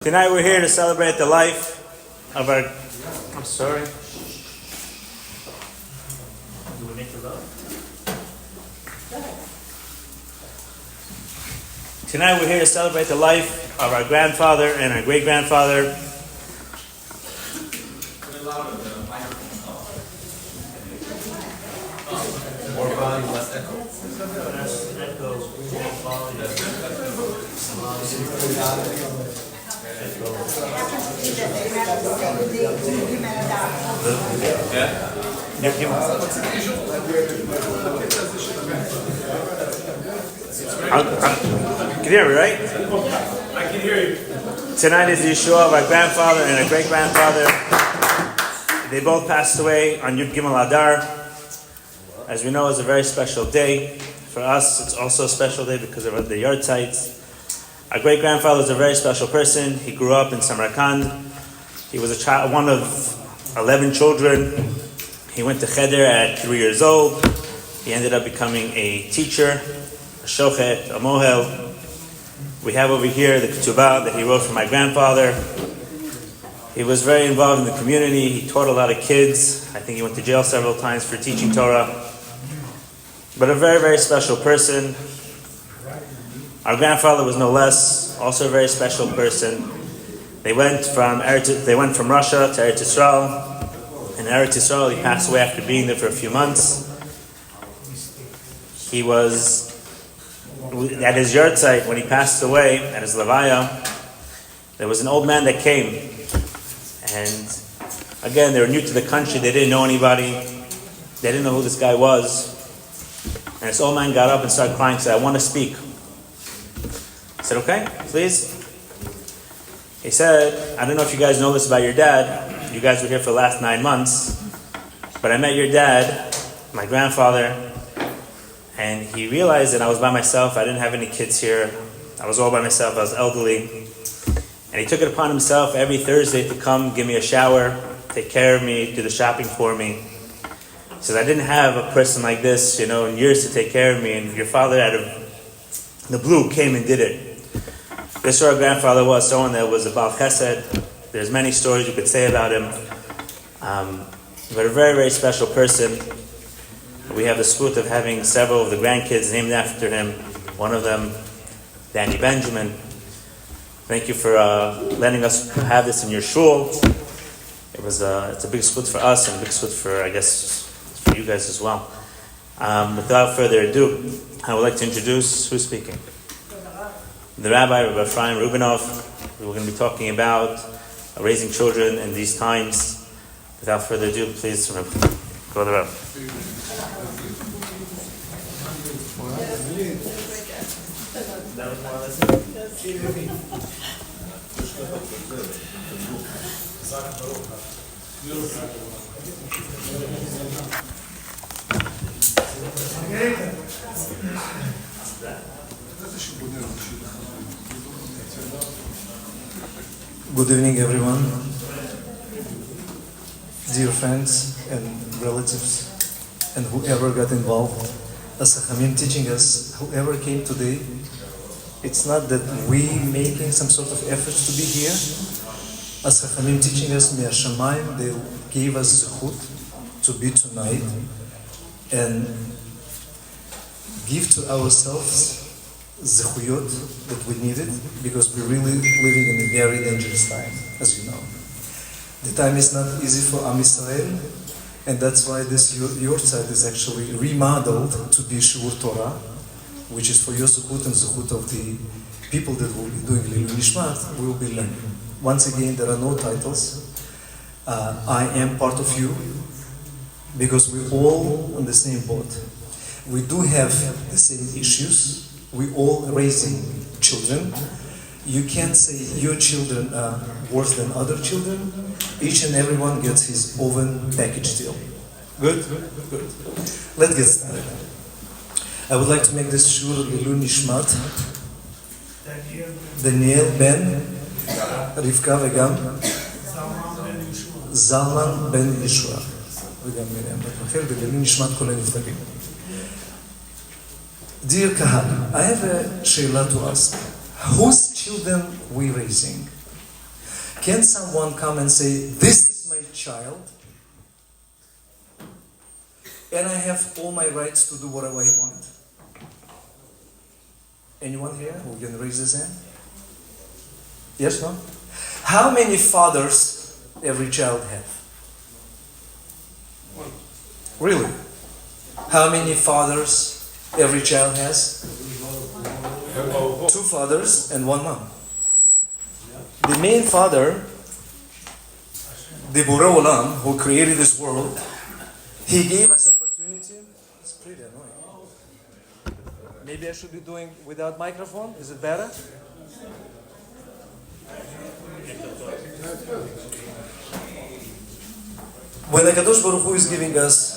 Tonight we're here to celebrate the life of our... I'm sorry. Do we make the love? Tonight we're here to celebrate the life of our grandfather and our great-grandfather. More volume, less echo. Can you hear me, right? I can hear you. Tonight is the Yeshua of our grandfather and our great-grandfather. They both passed away on Yud Gimel Adar. As we know, it's a very special day. For us, it's also a special day because of the Yartzites. Our great-grandfather was a very special person. He grew up in Samarkand. He was a child, one of 11 children. He went to Cheder at 3 years old. He ended up becoming a teacher, a shochet, a mohel. We have over here the ketubah that he wrote for my grandfather. He was very involved in the community. He taught a lot of kids. I think he went to jail several times for teaching Torah. But a very, very special person. Our grandfather was no less, also a very special person. They went from Russia to Eretz Yisrael. In Eretz Yisrael, he passed away after being there for a few months. He was at his yahrzeit when he passed away at his levaya. There was an old man that came, and again, they were new to the country. They didn't know anybody. They didn't know who this guy was. And this old man got up and started crying and said, "I want to speak." I said, "Okay, please." He said, "I don't know if you guys know this about your dad. You guys were here for the last 9 months. But I met your dad, my grandfather, and he realized that I was by myself. I didn't have any kids here. I was all by myself. I was elderly. And he took it upon himself every Thursday to come give me a shower, take care of me, do the shopping for me. He says, I didn't have a person like this, in years to take care of me. And your father, out of the blue, came and did it." This is who our grandfather was, someone that was a Baal Chesed. There's many stories you could say about him. But a very, very special person. We have the zchut of having several of the grandkids named after him. One of them, Danny Benjamin. Thank you for letting us have this in your shul. It's a big zchut for us and a big zchut for, I guess, for you guys as well. Without further ado, I would like to introduce who's speaking. The Rabbi, Rabbi Ephraim Rubinov. We're going to be talking about raising children in these times. Without further ado, please go to the Rabbi. Good evening, everyone, dear friends and relatives, and whoever got involved. As Chachamim teaching us, whoever came today, it's not that we making some sort of effort to be here. As Chachamim teaching us, Me'ashamayim, they gave us zchut to be tonight and give to ourselves zechuyot that we needed, because we're really living in a very dangerous time, as you know. The time is not easy for Am Yisrael, and that's why this Yortzeit is actually remodeled to be Shiur Torah, which is for your zechut and zechut of the people that will be doing Leilui Nishmat. We will be learning. Once again, there are no titles. I am part of you, because we're all on the same boat. We do have the same issues. We all raising children. You can't say your children are worse than other children. Each and everyone gets his own package deal. Good? Good. Let's get started. I would like to make this shur Leilui Nishmat Daniel Ben Rivka וגם זלמן בן ישוע וגם מרים בת רחל ולעילוי נשמת כל הנפטרים. Dear Kahal, I have a sheila to ask. Whose children we raising? Can someone come and say, this is my child, and I have all my rights to do whatever I want? Anyone here who can raise his hand? Yes, no? How many fathers every child have? Really? How many fathers every child has? 2 fathers and 1 mom. The main father, the Borei Olam, who created this world, he gave us opportunity. It's pretty annoying. Maybe I should be doing without microphone. Is it better? When HaKadosh Baruch Hu is giving us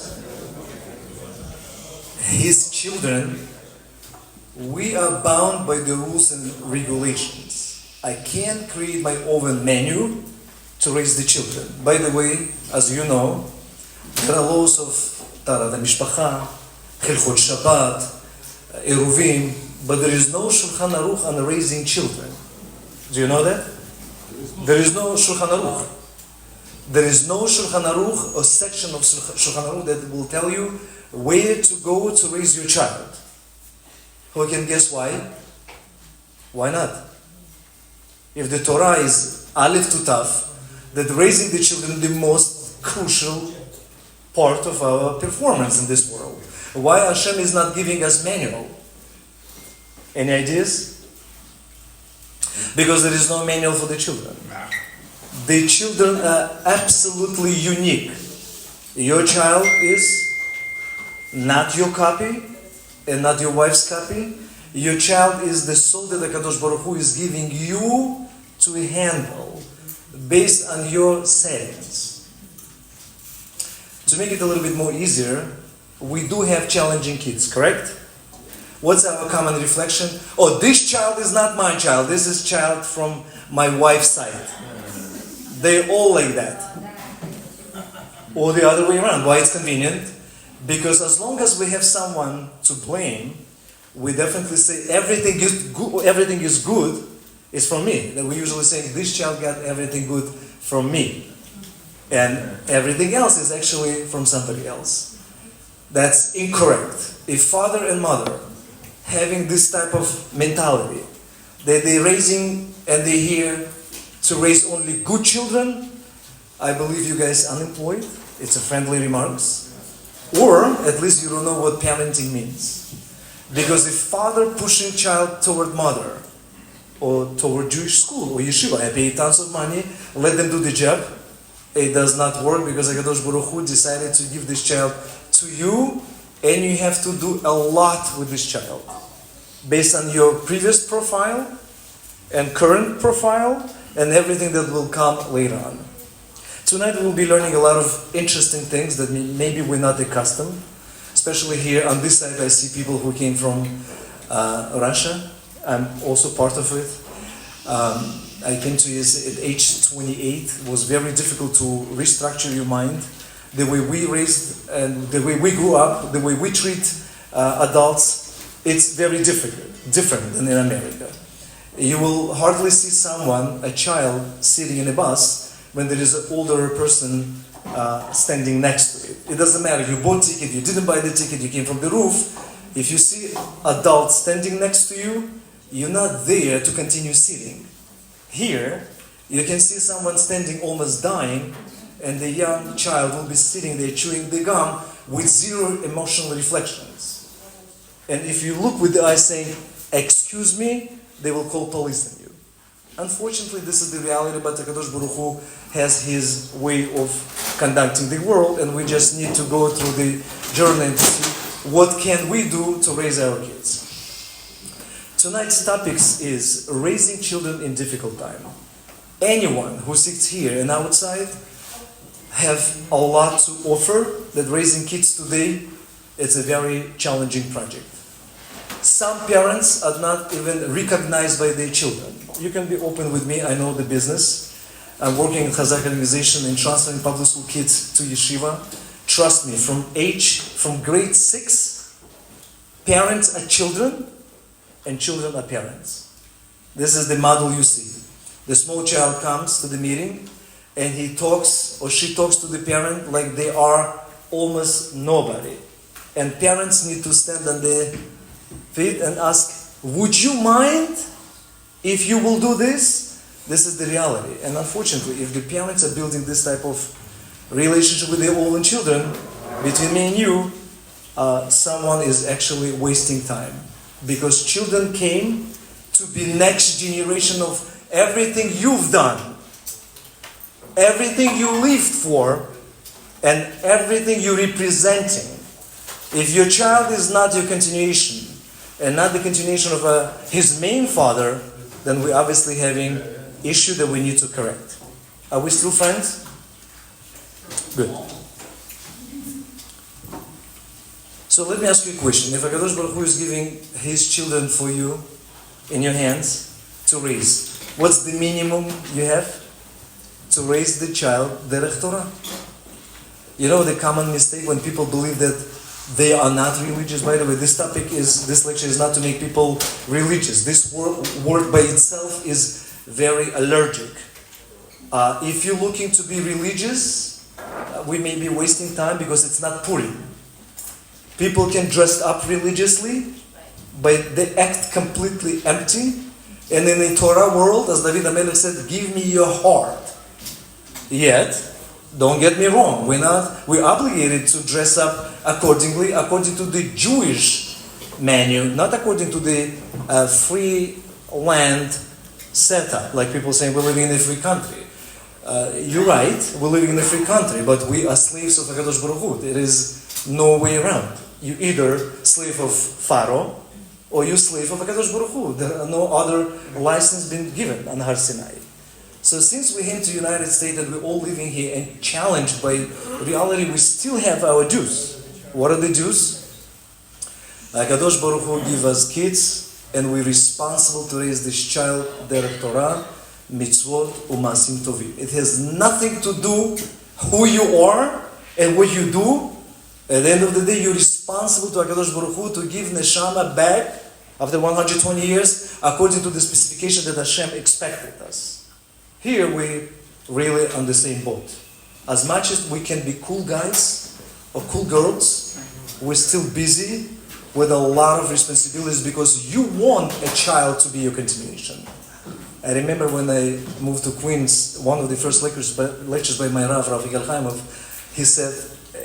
His children, we are bound by the rules and regulations. I can't create my own menu to raise the children. By the way, as you know, there are laws of Taharat HaMishpacha, Hilchot Shabbat, Eruvin, but there is no Shulchan Aruch on raising children. Do you know that? There is no Shulchan Aruch. There is no Shulchan Aruch, a section of Shulchan Aruch that will tell you where to go to raise your child. Who can guess why? Why not? If the Torah is Aleph to Taf, that raising the children is the most crucial part of our performance in this world. Why Hashem is not giving us manual? Any ideas? Because there is no manual for the children. The children are absolutely unique. Your child is not your copy and not your wife's copy. Your child is the soul that HaKadosh Baruch Hu is giving you to handle based on your settings. To make it a little bit more easier, we do have challenging kids, correct? What's our common reflection? Oh, this child is not my child. This is child from my wife's side. They're all like that. Or the other way around. Why it's convenient? Because as long as we have someone to blame, we definitely say everything is good is from me. Then we usually say this child got everything good from me. And everything else is actually from somebody else. That's incorrect. If father and mother having this type of mentality, that they're raising and they're here to raise only good children, I believe you guys are unemployed. It's a friendly remarks. Or at least you don't know what parenting means. Because if father pushing child toward mother, or toward Jewish school, or yeshiva, I pay tons of money, let them do the job, it does not work because HaKadosh Baruch Hu decided to give this child to you, and you have to do a lot with this child. Based on your previous profile, and current profile, and everything that will come later on. Tonight we'll be learning a lot of interesting things that maybe we're not accustomed. Especially here on this side I see people who came from Russia. I'm also part of it. I came to US at age 28. It was very difficult to restructure your mind. The way we raised and the way we grew up, the way we treat adults, it's very different than in America. You will hardly see someone, a child, sitting in a bus when there is an older person standing next to it. It doesn't matter. You bought ticket, you didn't buy the ticket, you came from the roof. If you see adults standing next to you, you're not there to continue sitting. Here, you can see someone standing almost dying, and the young child will be sitting there chewing the gum with zero emotional reflections. And if you look with the eyes saying, "Excuse me," they will call police on you. Unfortunately, this is the reality, but HaKadosh Baruch Hu has His way of conducting the world, and we just need to go through the journey and see what can we do to raise our kids. Tonight's topic is raising children in difficult time. Anyone who sits here and outside have a lot to offer, that raising kids today is a very challenging project. Some parents are not even recognized by their children. You can be open with me, I know the business. I'm working in Chazak organization and transferring public school kids to yeshiva. Trust me, from grade 6, parents are children and children are parents. This is the model you see. The small child comes to the meeting and he talks or she talks to the parent like they are almost nobody. And parents need to stand on their feet and ask, would you mind if you will do this? This is the reality. And unfortunately, if the parents are building this type of relationship with their own children, between me and you, someone is actually wasting time. Because children came to be next generation of everything you've done, everything you lived for, and everything you're representing. If your child is not your continuation, and not the continuation of his main father, then we're obviously having issue that we need to correct. Are we still friends? Good. So let me ask you a question. If HaKadosh Baruch Hu is giving his children for you in your hands to raise, what's the minimum you have? To raise the child derech Torah. You know the common mistake when people believe that they are not religious. By the way, this lecture is not to make people religious. This word by itself is very allergic. If you're looking to be religious, we may be wasting time because it's not Purim. People can dress up religiously, but they act completely empty. And in the Torah world, as David HaMelech said, give me your heart. Yet, don't get me wrong, we're obligated to dress up accordingly, according to the Jewish menu, not according to the free land setup, like people saying we're living in a free country. You're right, we're living in a free country, but we are slaves of HaKadosh Baruch Hu. There is no way around. You either slave of Pharaoh, or you slave of HaKadosh Baruch Hu. There are no other license being given on Har Sinai. So since we came to the United States and we're all living here and challenged by reality, we still have our dues. What are the dues? HaKadosh Baruch Hu give us kids, and we're responsible to raise this child derech Torah, mitzvot, umasim tovim. It has nothing to do who you are and what you do. At the end of the day, you're responsible to HaKadosh Baruch Hu to give neshama back after 120 years according to the specification that Hashem expected us. Here we really on the same boat. As much as we can be cool guys or cool girls, we're still busy with a lot of responsibilities because you want a child to be your continuation. I remember when I moved to Queens, one of the first lectures by my Rav Yigal Chaimov, he said,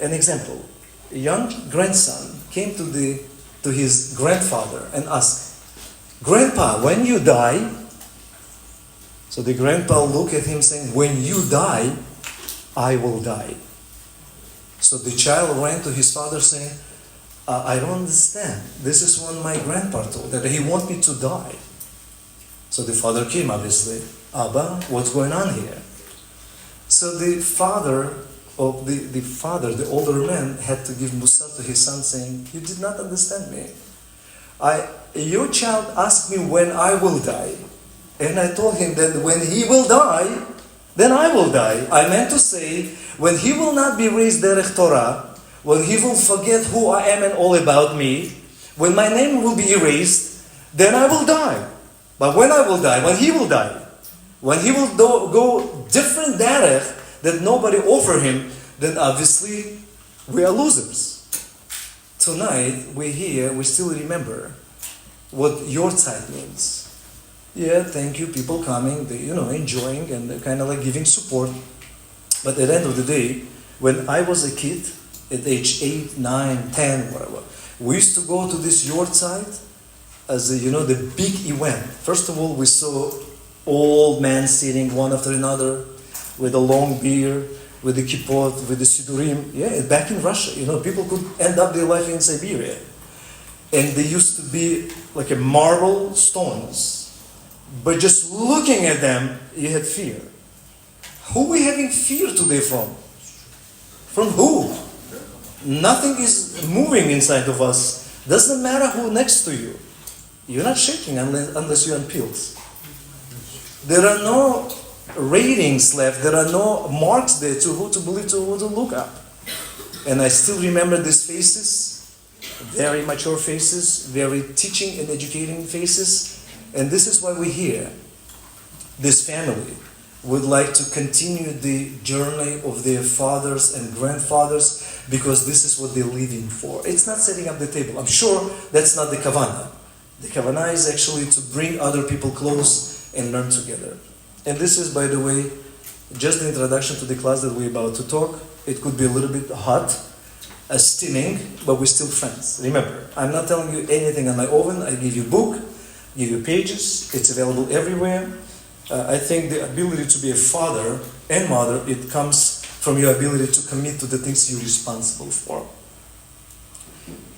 an example. A young grandson came to his grandfather and asked, "Grandpa, when you die," so the grandpa looked at him saying, "When you die, I will die." So the child ran to his father saying, "I don't understand. This is what my grandpa told, that he wants me to die." So the father came, obviously. "Abba, what's going on here?" So the father, the older man, had to give musar to his son saying, "You did not understand me. Your child asked me when I will die. And I told him that when he will die, then I will die. I meant to say, when he will not be raised derech Torah, when he will forget who I am and all about me, when my name will be erased, then I will die. But when I will die, when he will die, when he will go different derech that nobody offer him, then obviously we are losers." Tonight, we're here, we still remember what your tzad means. Yeah, thank you, people coming, enjoying and kind of like giving support. But at the end of the day, when I was a kid, at age 8, 9, 10, whatever, we used to go to this yahrzeit as the big event. First of all, we saw old men sitting one after another with a long beard, with the kippot, with the sidurim. Yeah, back in Russia, people could end up their life in Siberia. And they used to be like a marble stones. But just looking at them, you had fear. Who are we having fear today from? From who? Nothing is moving inside of us. Doesn't matter who next to you. You're not shaking unless you're on pills. There are no ratings left. There are no marks there to who to believe, to who to look up. And I still remember these faces, very mature faces, very teaching and educating faces. And this is why we're here. this family would like to continue the journey of their fathers and grandfathers because this is what they're living for. It's not setting up the table. I'm sure that's not the kavanah. The kavanah is actually to bring other people close and learn together. And this is, by the way, just the introduction to the class that we're about to talk. It could be a little bit hot, steaming, but we're still friends. Remember, I'm not telling you anything on my oven. I give you a book, give you pages. It's available everywhere. I think the ability to be a father and mother, it comes from your ability to commit to the things you're responsible for.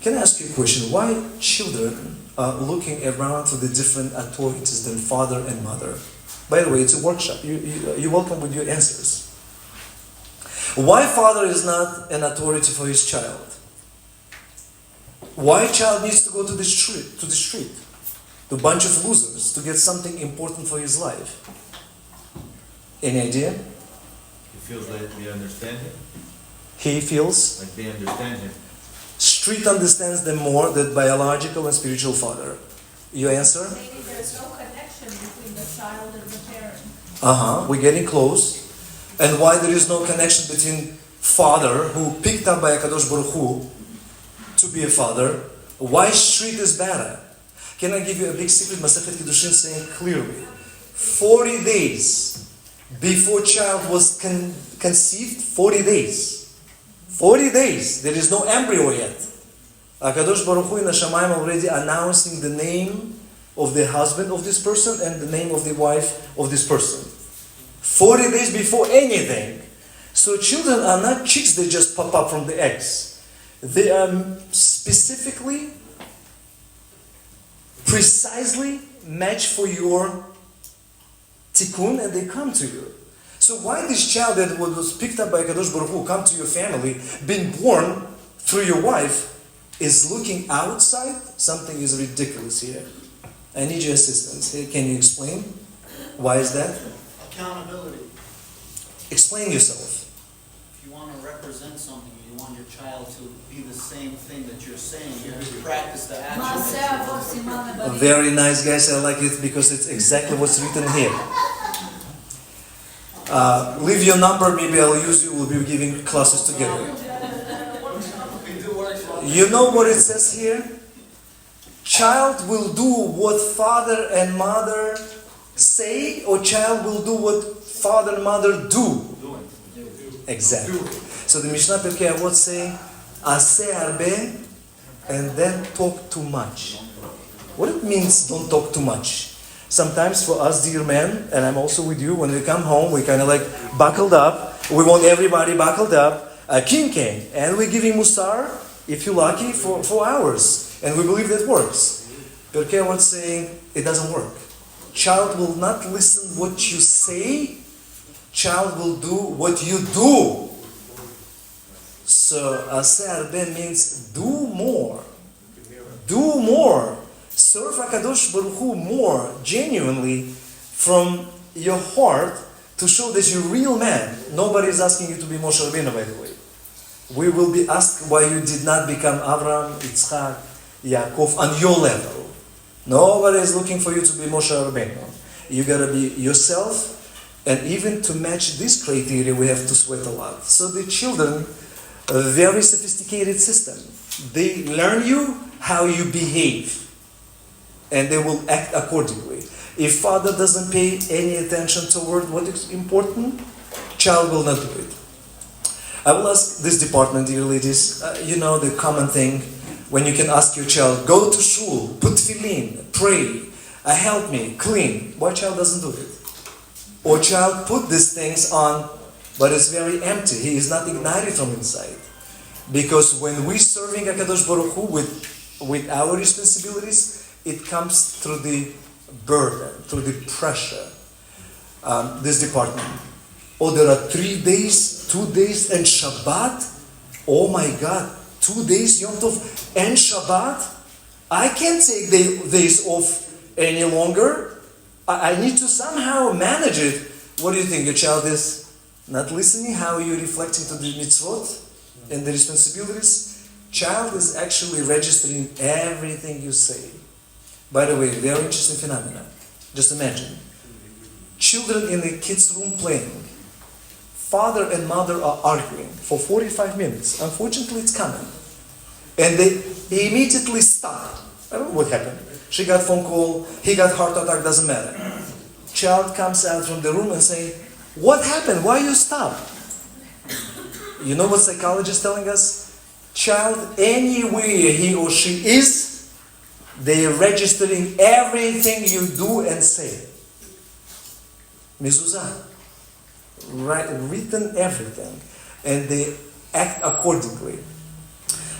Can I ask you a question? Why children are looking around to the different authorities than father and mother? By the way, it's a workshop. You're welcome with your answers. Why father is not an authority for his child? Why child needs to go to the street, to a bunch of losers, to get something important for his life? Any idea? He feels like they understand him. He feels Like they understand him. street understands them more than biological and spiritual father. Your answer? Maybe there's no connection between the child and the parent. We're getting close. And why there is no connection between father who picked up by HaKadosh Baruch Hu to be a father? Why street is better? Can I give you a big secret? Masechet Kiddushin saying clearly, 40 days before child was conceived, 40 days. 40 days. There is no embryo yet. HaKadosh Baruch Hu in the Shamayim already announcing the name of the husband of this person and the name of the wife of this person. 40 days before anything. So children are not chicks that just pop up from the eggs. They are specifically, precisely matched for your tikkun, and they come to you. So why this child that was picked up by Kadosh Baruch Hu come to your family, being born through your wife, is looking outside? Something is ridiculous here. I need your assistance. Can you explain? Why is that? Accountability. Explain yourself. If you want to represent something, you want your child to be the same thing that you're saying, you have to practice the action. Very nice, guys. I like it because it's exactly what's written here. Leave your number, maybe I'll use you. We'll be giving classes together. You know what it says here? Child will do what father and mother say, or child will do what father and mother do? Exactly. So the Mishnah Pirkei Avot say, Aseh harbe, and then talk too much. What it means, don't talk too much? Sometimes for us, dear men, and I'm also with you, when we come home, we kind of like buckled up. We want everybody buckled up. A king came, and we're giving musar, if you're lucky, for hours. And we believe that works. Pirkei Avot saying, it doesn't work. Child will not listen what you say. Child will do what you do. So, Aseh harbe means do more. Do more. Serve HaKadosh Baruch Hu more, genuinely, from your heart, to show that you're a real man. Nobody is asking you to be Moshe Rabbeinu, by the way. We will be asked why you did not become Abraham, Yitzchak, Yaakov on your level. Nobody is looking for you to be Moshe Rabbeinu. You gotta be yourself, and even to match this criteria, we have to sweat a lot. So the children, a very sophisticated system. They learn you how you behave, and they will act accordingly. If father doesn't pay any attention toward what is important, child will not do it. I will ask this department, dear ladies, you know the common thing, when you can ask your child, go to shul, put tefillin, pray, help me, clean. Why child doesn't do it? Or child put these things on, but it's very empty. He is not ignited from inside. Because when we're serving HaKadosh Baruch Hu with our responsibilities, it comes through the burden, through the pressure. This department. Oh, there are 3 days, 2 days, and Shabbat? Oh my God, 2 days Yom Tov and Shabbat? I can't take days off any longer. I need to somehow manage it. What do you think? Your child is not listening? How are you reflecting to the mitzvot and the responsibilities? Child is actually registering everything you say. By the way, very interesting phenomena. Just imagine. Children in the kids' room playing. Father and mother are arguing for 45 minutes. Unfortunately, it's coming. And they immediately stop. I don't know what happened. She got phone call, he got heart attack, doesn't matter. Child comes out from the room and say, what happened? Why you stop? You know what psychology is telling us? Child, anywhere he or she is, they are registering everything you do and say. Mezuzah. Written everything. And they act accordingly.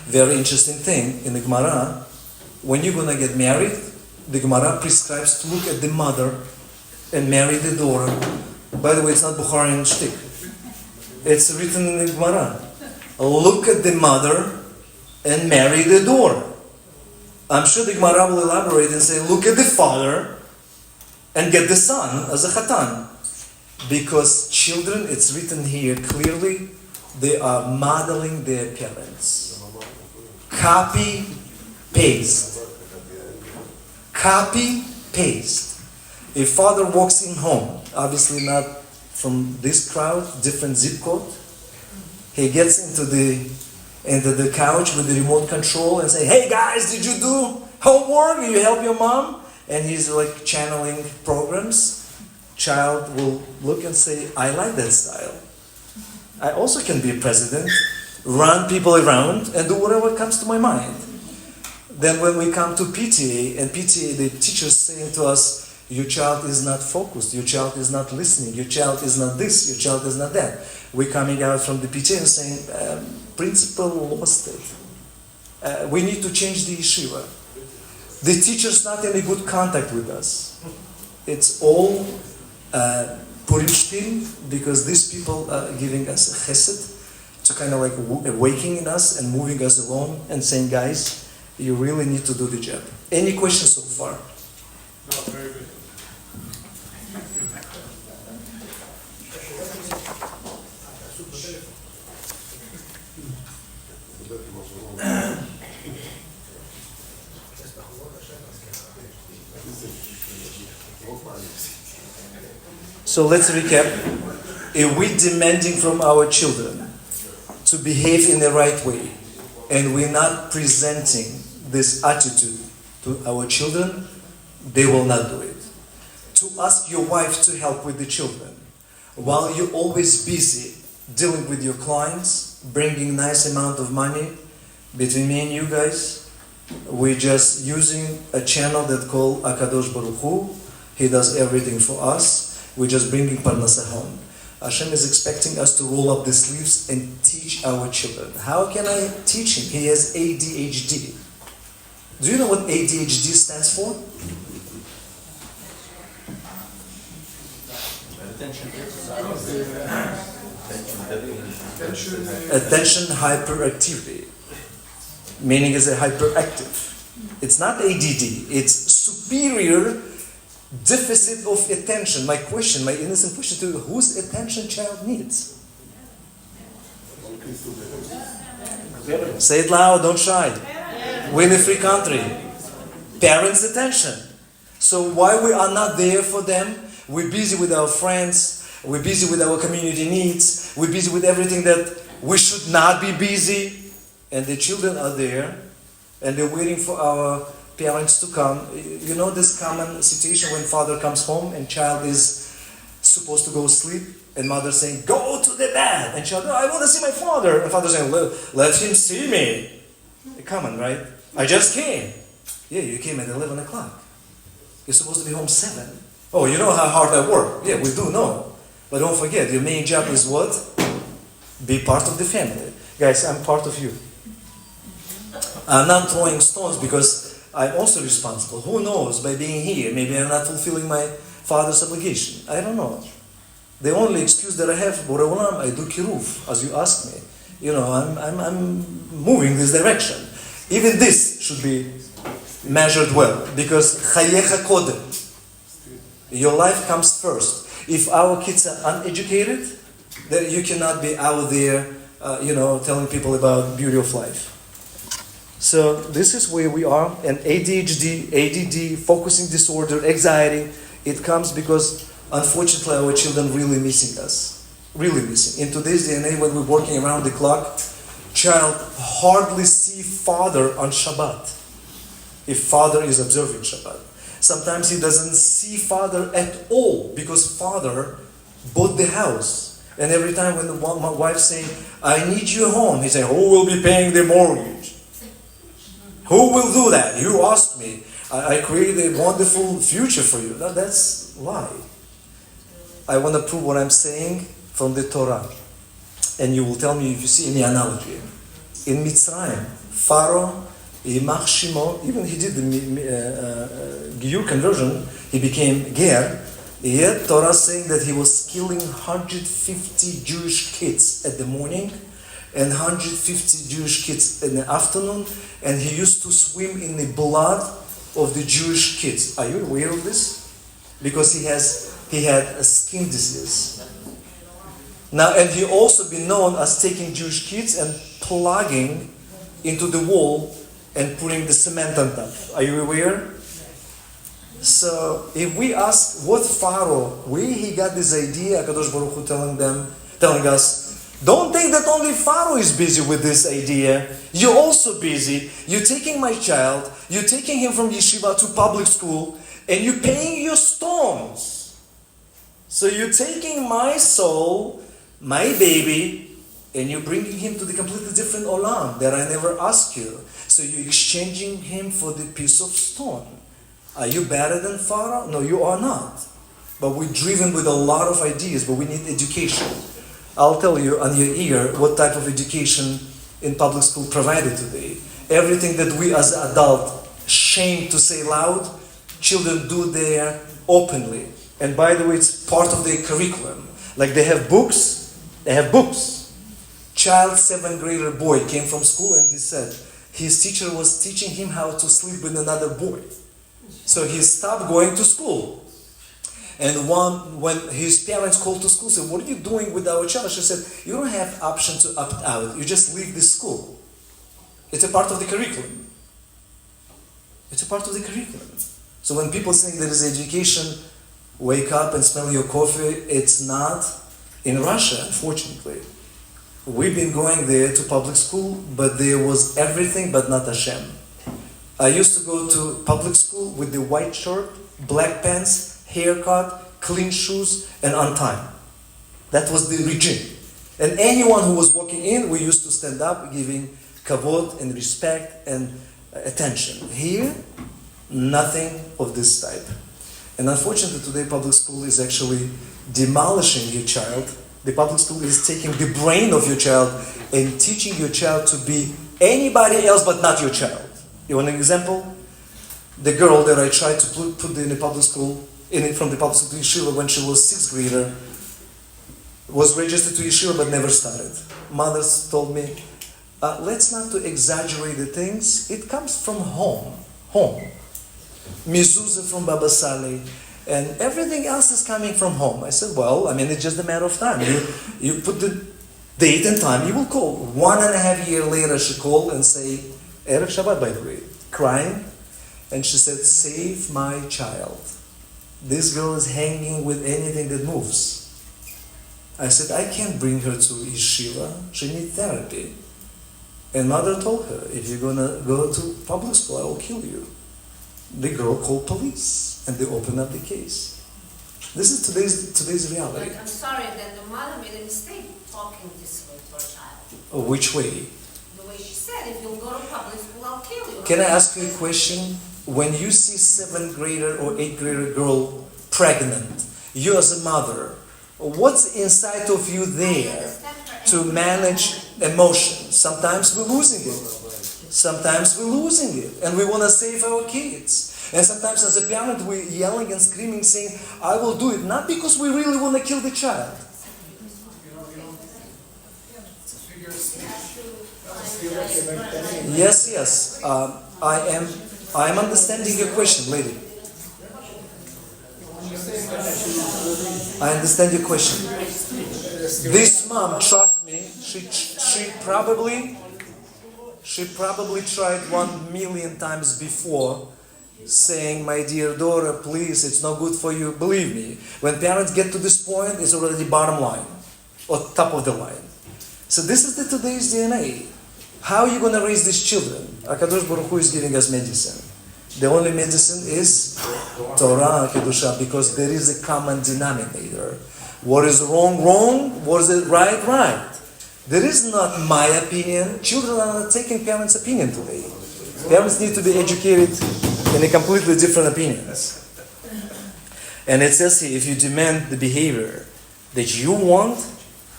Very interesting thing in the Gemara, when you're going to get married, the Gemara prescribes to look at the mother and marry the daughter. By the way, it's not Bukharian shtick. It's written in the Gemara. Look at the mother and marry the daughter. I'm sure the Gemara will elaborate and say, look at the father and get the son as a chatan. Because children, it's written here clearly, they are modeling their parents. Copy, paste. Copy, paste. A father walks in home, obviously not from this crowd, different zip code. He gets into the couch with the remote control and say, hey guys, did you do homework? Did you help your mom? And he's like channeling programs. Child will look and say, I like that style. I also can be a president, run people around and do whatever comes to my mind. Then when we come to PTA, and PTA, the teacher's saying to us, your child is not focused, your child is not listening, your child is not this, your child is not that. We're coming out from the PTA and saying, principal lost it. We need to change the yeshiva. The teacher's not in a good contact with us. It's all Purim Shtil, because these people are giving us a chesed to kind of like awakening us and moving us along and saying, guys, you really need to do the job. Any questions so far? No, very good. So let's recap. If we're demanding from our children to behave in the right way, and we're not presenting this attitude to our children, they will not do it. To ask your wife to help with the children, while you're always busy dealing with your clients, bringing nice amount of money, between me and you guys, we're just using a channel that called Akadosh Baruch Hu. He does everything for us. We're just bringing parnasa home. Hashem is expecting us to roll up the sleeves and teach our children. How can I teach him? He has ADHD. Do you know what ADHD stands for? Attention hyperactivity. Meaning is a hyperactive. It's not ADD. It's superior deficit of attention. My innocent question to you, whose attention child needs? Say it loud, don't shy. We're in a free country. Parents' attention. So why we are not there for them? We're busy with our friends, we're busy with our community needs, we're busy with everything that we should not be busy. And the children are there, and they're waiting for our parents to come. You know this common situation when father comes home and child is supposed to go sleep, and mother saying, go to the bed. And child, no, I want to see my father. And father saying, let him see me. Common, right? I just came. Yeah, you came at 11 o'clock. You're supposed to be home 7. Oh, you know how hard I work. Yeah, we do know. But don't forget, your main job is what? Be part of the family. Guys, I'm part of you. I'm not throwing stones because I'm also responsible. Who knows, by being here, maybe I'm not fulfilling my father's obligation. I don't know. The only excuse that I have, Borei Olam, I do kiruv, as you asked me. You know, I'm moving this direction. Even this should be measured well, because chayecha kodem. Your life comes first. If our kids are uneducated, then you cannot be out there, telling people about beauty of life. So this is where we are. And ADHD, ADD, focusing disorder, anxiety, it comes because Unfortunately, our children really missing us. Really missing. In today's day and age, when we're working around the clock, child hardly see father on Shabbat. If father is observing Shabbat. Sometimes he doesn't see father at all because father bought the house. And every time when my wife saying, I need you home, he say, who will be paying the mortgage? Who will do that? You asked me. I created a wonderful future for you. No, that's lie. I want to prove what I'm saying from the Torah. And you will tell me if you see any analogy. In Mitzrayim, Pharaoh, Yimach Shimo, even he did the Giyur conversion, he became Ger. Yet Torah saying that he was killing 150 Jewish kids at the morning and 150 Jewish kids in the afternoon, and he used to swim in the blood of the Jewish kids. Are you aware of this? Because he had a skin disease. Now, and he also been known as taking Jewish kids and plugging into the wall and putting the cement on top. Are you aware? So, if we ask what Pharaoh, where he got this idea, HaKadosh Baruch Hu telling us, don't think that only Pharaoh is busy with this idea. You're also busy. You're taking my child, you're taking him from yeshiva to public school, and you're paying your stones. So you're taking my soul, my baby, and you're bringing him to the completely different olam that I never asked you. So you're exchanging him for the piece of stone. Are you better than Pharaoh? No, you are not. But we're driven with a lot of ideas, but we need education. I'll tell you on your ear what type of education in public school provided today. Everything that we as adults shame to say loud, children do there openly. And by the way, it's part of their curriculum. Like they have books. Child 7th grader boy came from school and he said his teacher was teaching him how to sleep with another boy. So he stopped going to school. And when his parents called to school, said, what are you doing with our child? She said, you don't have option to opt out. You just leave the school. It's a part of the curriculum. It's a part of the curriculum. So when people think there is education, wake up and smell your coffee, it's not in Russia, unfortunately. We've been going there to public school, but there was everything but not Hashem. I used to go to public school with the white shirt, black pants, haircut, clean shoes, and on time. That was the regime. And anyone who was walking in, we used to stand up, giving kavod and respect and attention. Here, nothing of this type. And unfortunately, today public school is actually demolishing your child. The public school is taking the brain of your child and teaching your child to be anybody else but not your child. You want an example? The girl that I tried to put in the public school, from the public school to yeshiva when she was 6th grader, was registered to yeshiva but never started. Mothers told me, let's not to exaggerate the things. It comes from home. Mezuzah from Baba Saleh, and everything else is coming from home. I said, well, it's just a matter of time. You put the date and time, you will call. 1.5 years later, she called and say, Erev Shabbat, by the way, crying, and she said, save my child. This girl is hanging with anything that moves. I said, I can't bring her to yeshiva. She needs therapy. And mother told her, if you're going to go to public school, I will kill you. The girl called police, and they opened up the case. This is today's reality. But I'm sorry, then the mother made a mistake talking this way to her child. Oh, which way? The way she said, if you'll go to public school, I'll kill you. Can I ask you a question? When you see 7th grader or 8th grader girl pregnant, you as a mother, what's inside of you there to manage emotions? Sometimes we're losing it. And we want to save our kids. And sometimes as a parent, we're yelling and screaming, saying, I will do it, not because we really want to kill the child. Yes. I am understanding your question, lady. I understand your question. This mom, trust me, she probably tried 1,000,000 times before saying, my dear daughter, please, it's not good for you. Believe me, when parents get to this point, it's already bottom line or top of the line. So this is the today's DNA. How are you going to raise these children? HaKadosh Baruch Hu is giving us medicine. The only medicine is Torah Kedusha, because there is a common denominator. What is wrong, wrong. What is it right, right. There is not my opinion. Children are not taking parents' opinion today. Parents need to be educated in a completely different opinions. And it says here, if you demand the behavior that you want,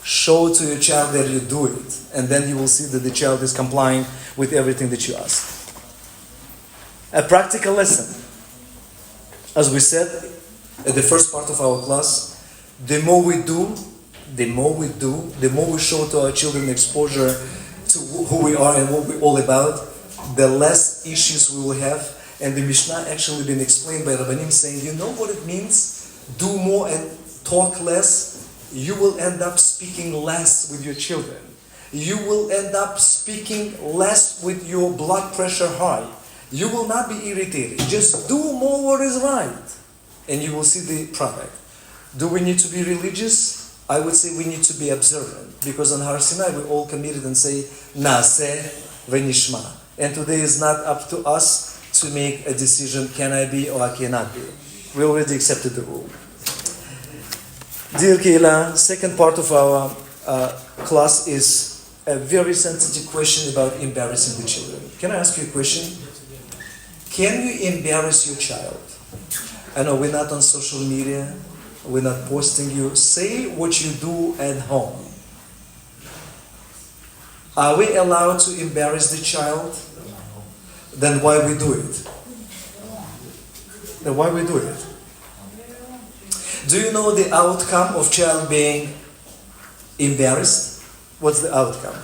show to your child that you do it. And then you will see that the child is complying with everything that you ask. A practical lesson. As we said at the first part of our class, the more we do, the more we show to our children exposure to who we are and what we're all about, the less issues we will have. And the Mishnah actually been explained by Rabbanim saying, you know what it means? Do more and talk less. You will end up speaking less with your children. You will end up speaking less with your blood pressure high. You will not be irritated. Just do more what is right. And you will see the product. Do we need to be religious? I would say we need to be observant. Because on Har Sinai we all committed and say, Naaseh v'nishma. And today is not up to us to make a decision, can I be or I cannot be. We already accepted the rule. Dear Kayla, second part of our class is a very sensitive question about embarrassing the children. Can I ask you a question? Can you embarrass your child? I know we're not on social media, we're not posting you. Say what you do at home. Are we allowed to embarrass the child? Then why we do it? Then why we do it? Do you know the outcome of child being embarrassed? What's the outcome?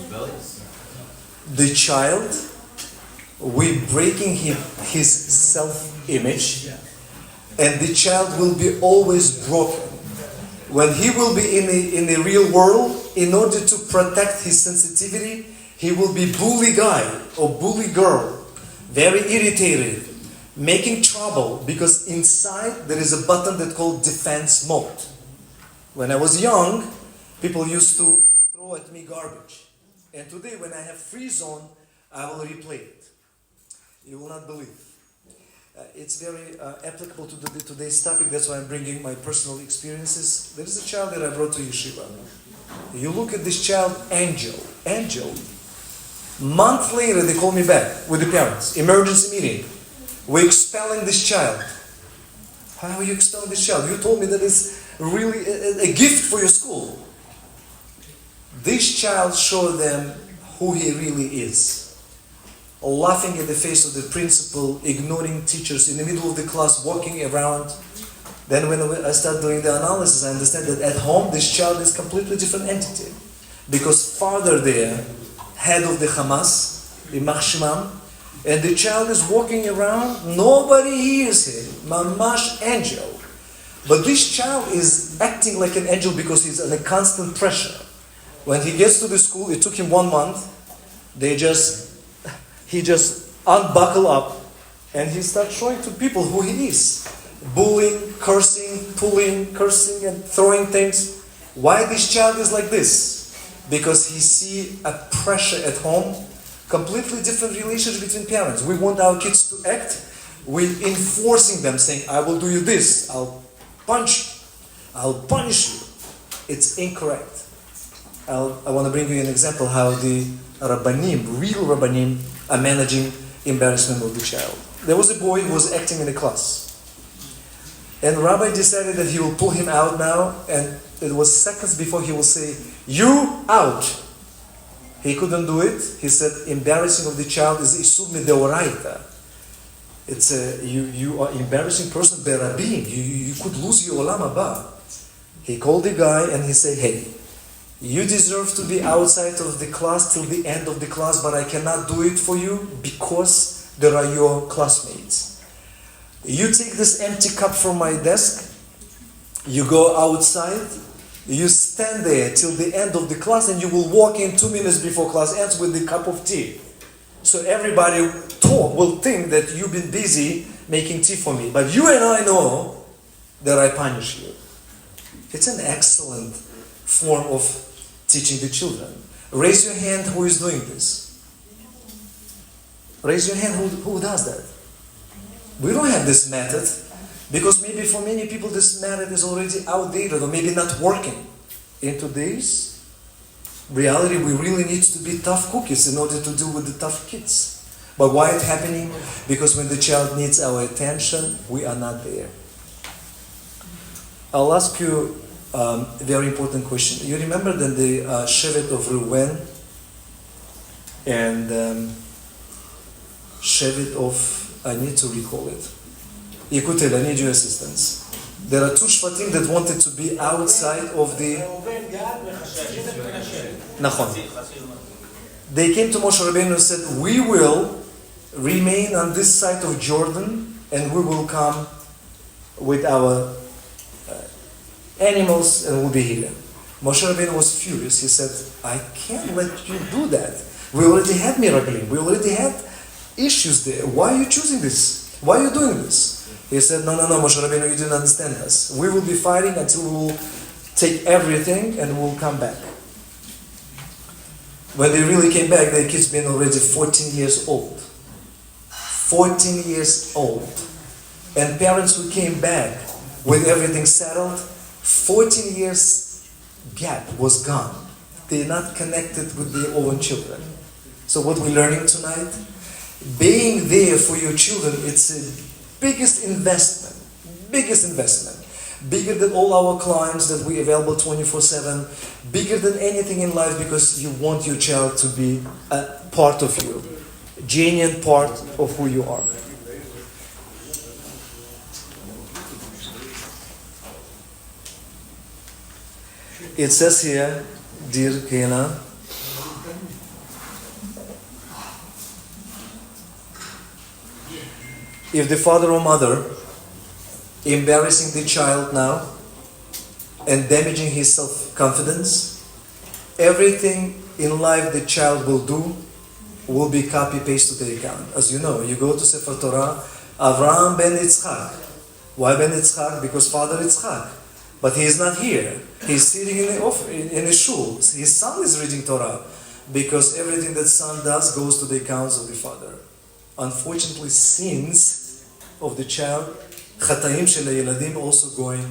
Rebellious. The child, we're breaking his self-image, and the child will be always broken. When he will be in the real world, in order to protect his sensitivity, he will be bully guy or bully girl, very irritated, making trouble, because inside there is a button that's called defense mode. When I was young, people used to throw at me garbage. And today when I have free zone, I will replay it. You will not believe. It's very applicable to today's topic. That's why I'm bringing my personal experiences. There is a child that I brought to yeshiva. You look at this child, Angel. Month later, they call me back with the parents. Emergency meeting. We're expelling this child. How are you expelling this child? You told me that it's really a gift for your school. This child showed them who he really is. Laughing at the face of the principal, ignoring teachers in the middle of the class, walking around. Then when I start doing the analysis, I understand that at home this child is a completely different entity. Because father there, head of the Hamas, the Machshimam, and the child is walking around, nobody hears him. Mamash angel. But this child is acting like an angel because he's under constant pressure. When he gets to the school, it took him 1 month, he just unbuckle up and he starts showing to people who he is. Bullying, cursing, pulling, cursing and throwing things. Why this child is like this? Because he see a pressure at home, completely different relationship between parents. We want our kids to act, we're enforcing them, saying, I will do you this, I'll punch you, I'll punish you. It's incorrect. I want to bring you an example how the Rabbanim, real Rabbanim, are managing embarrassment of the child. There was a boy who was acting in a class. And Rabbi decided that he will pull him out now, and it was seconds before he will say, you out. He couldn't do it. He said, embarrassing of the child is isur mideoraita. It's you are embarrassing person berabim. You could lose your olam haba. He called the guy and he said, hey, you deserve to be outside of the class till the end of the class, but I cannot do it for you because there are your classmates. You take this empty cup from my desk, you go outside, you stand there till the end of the class, and you will walk in 2 minutes before class ends with the cup of tea. So everybody will think that you've been busy making tea for me. But you and I know that I punish you. It's an excellent form of teaching the children. Raise your hand who is doing this. Raise your hand who does that. We don't have this method because maybe for many people this method is already outdated or maybe not working. In today's reality, we really need to be tough cookies in order to deal with the tough kids. But why it's happening? Because when the child needs our attention, we are not there. I'll ask you a very important question. You remember that the Shevet of Reuven and Shevet of, I need to recall it. Yekutel, I need your assistance. There are two Shvatim that wanted to be outside of the... Nachon. They came to Moshe Rabbeinu and said, we will remain on this side of Jordan and we will come with our animals and we'll be here. Moshe Rabbeinu was furious. He said, I can't let you do that. We already had miracling. We already had issues there. Why are you choosing this? Why are you doing this? He said, no, Moshe Rabbeinu, you didn't understand us. We will be fighting until we will take everything and we'll come back. When they really came back, their kids been already 14 years old. 14 years old. And parents who came back with everything settled, 14 years gap was gone. They're not connected with their own children. So what we're learning tonight, being there for your children, it's the biggest investment, bigger than all our clients that we available 24/7, bigger than anything in life because you want your child to be a part of you, genuine part of who you are. It says here, dear Kayla, if the father or mother embarrassing the child now and damaging his self-confidence, everything in life the child will do will be copy-paste to the account. As you know, you go to Sefer Torah, Avraham ben Yitzchak. Why ben Yitzchak? Because father Yitzchak. But he is not here. He's sitting in a shul. His son is reading Torah. Because everything that son does goes to the accounts of the father. Unfortunately, sins of the child, Chataim shel hayeladim, also going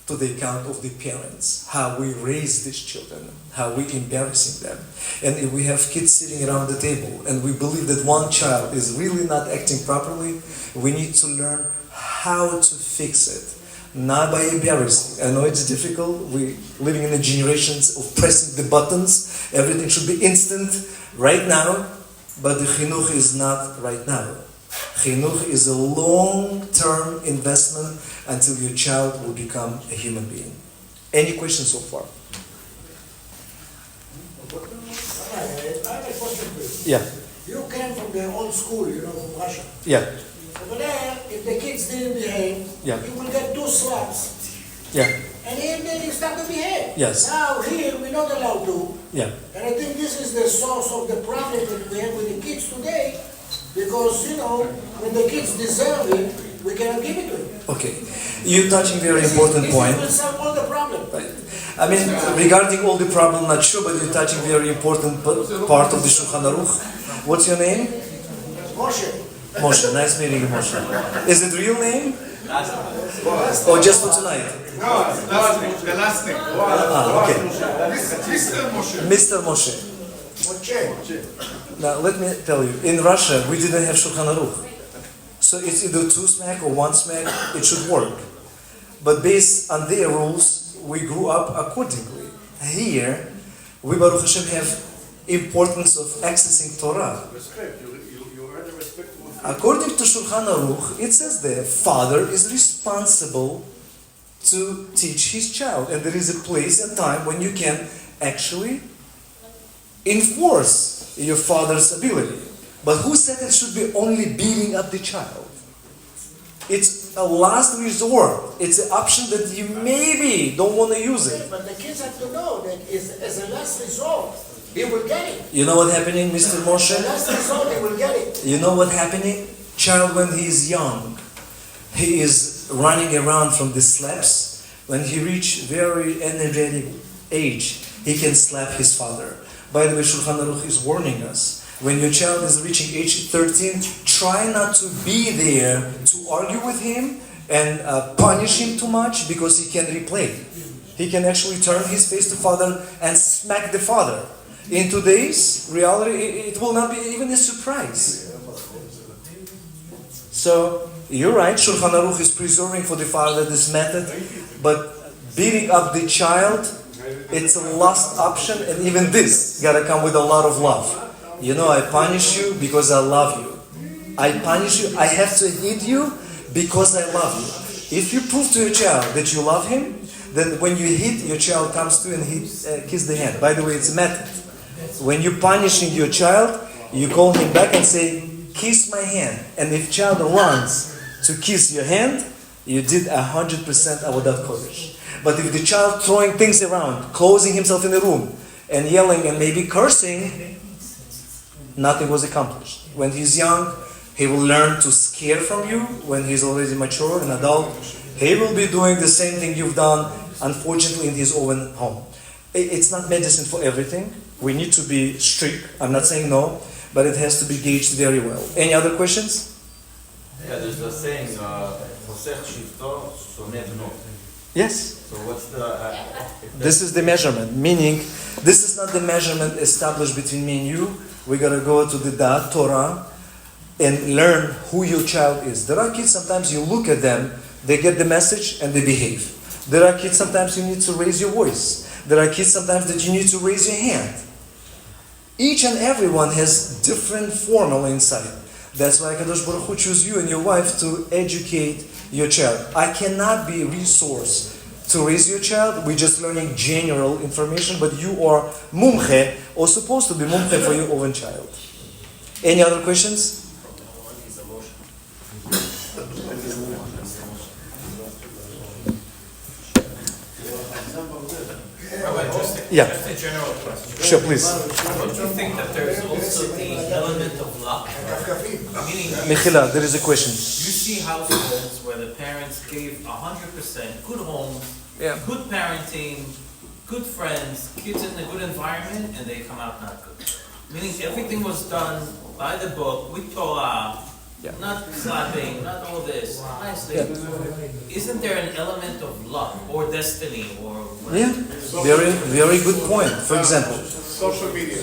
to the account of the parents. How we raise these children, how we embarrassing them. And if we have kids sitting around the table and we believe that one child is really not acting properly, we need to learn how to fix it. Not by embarrassing. I know it's difficult. We're living in the generations of pressing the buttons. Everything should be instant, right now. But the chinuch is not right now. Chinuch is a long-term investment until your child will become a human being. Any questions so far? I have a question for you. Yeah. You came from the old school, from Russia. Yeah. Over there, if the kids didn't behave, Yeah. you will get 2 slaps. Yeah. And here they start to behave. Yes. Now here we're not allowed to. Yeah. And I think this is the source of the problem that we have with the kids today. Because, when the kids deserve it, we cannot give it to them. Okay. You're touching very important point. This will solve all the problem. Right. I mean, regarding all the problem, not sure, but you're touching very important part of the Shulchan Aruch. What's your name? Moshe. Moshe. Nice meeting you, Moshe. Is it real name? Or just for tonight? No, the last name. Okay. Mr. Moshe. Mr. Moshe. Moshe. Now, let me tell you, in Russia, we didn't have Shulchan Aruch. So it's either 2 smack or 1 smack, it should work. But based on their rules, we grew up accordingly. Here, we Baruch Hashem have importance of accessing Torah. Respect. You earn the respect. According to Shulchan Aruch, it says the father is responsible to teach his child. And there is a place and time when you can actually enforce your father's ability. But who said it should be only beating up the child? It's a last resort. It's an option that you maybe don't want to use it. But the kids have to know that it's as a last resort. he will get it. You know what happening, Mr. Moshe? The last result, he will get it. You know what happening? Child, when he is young, he is running around from the slaps. When he reach very energetic age, he can slap his father. By the way, Shulchan Aruch is warning us. When your child is reaching age 13, try not to be there to argue with him and punish him too much, because he can replay. He can actually turn his face to father and smack the father. In today's reality, it will not be even a surprise. So, you're right, Shulchan Aruch is preserving for the father this method, but beating up the child, it's a last option, and even this gotta come with a lot of love. You know, I punish you because I love you. I punish you, I have to hit you because I love you. If you prove to your child that you love him, then when you hit, your child comes to and kiss the hand. By the way, it's a method. When you're punishing your child, you call him back and say, kiss my hand. And if child runs to kiss your hand, you did 100% avodat kodesh. But if the child throwing things around, closing himself in the room, and yelling and maybe cursing, nothing was accomplished. When he's young, he will learn to scare from you. When he's already mature, an adult, he will be doing the same thing you've done, unfortunately, in his own home. It's not medicine for everything. We need to be strict. I'm not saying no, but it has to be gauged very well. Any other questions? Yeah, there's a saying, "Posech shivto, soneh bno." Yes. So what's the... This is the measurement, meaning this is not the measurement established between me and you. We gotta go to the Da'at Torah and learn who your child is. There are kids, sometimes you look at them, they get the message and they behave. There are kids, sometimes you need to raise your voice. There are kids, sometimes that you need to raise your hand. Each and every one has different formula inside. That's why Kadosh Baruch Hu chose you and your wife to educate your child. I cannot be a resource to raise your child. We're just learning general information, but you are mumche, or supposed to be mumche for your own child. Any other questions? Yeah. Just a general question. Sure, please. Don't you think that there's also the element of luck? Meaning, Mechila, there is a question. you see households where the parents gave 100%, good homes, Yeah. good parenting, good friends, kids in a good environment, and they come out not good. Meaning everything was done by the book, with Torah, Yeah. not slapping, not all this, nicely. Isn't there an element of luck or destiny or Yeah, whatever? very good point. For example, Social media.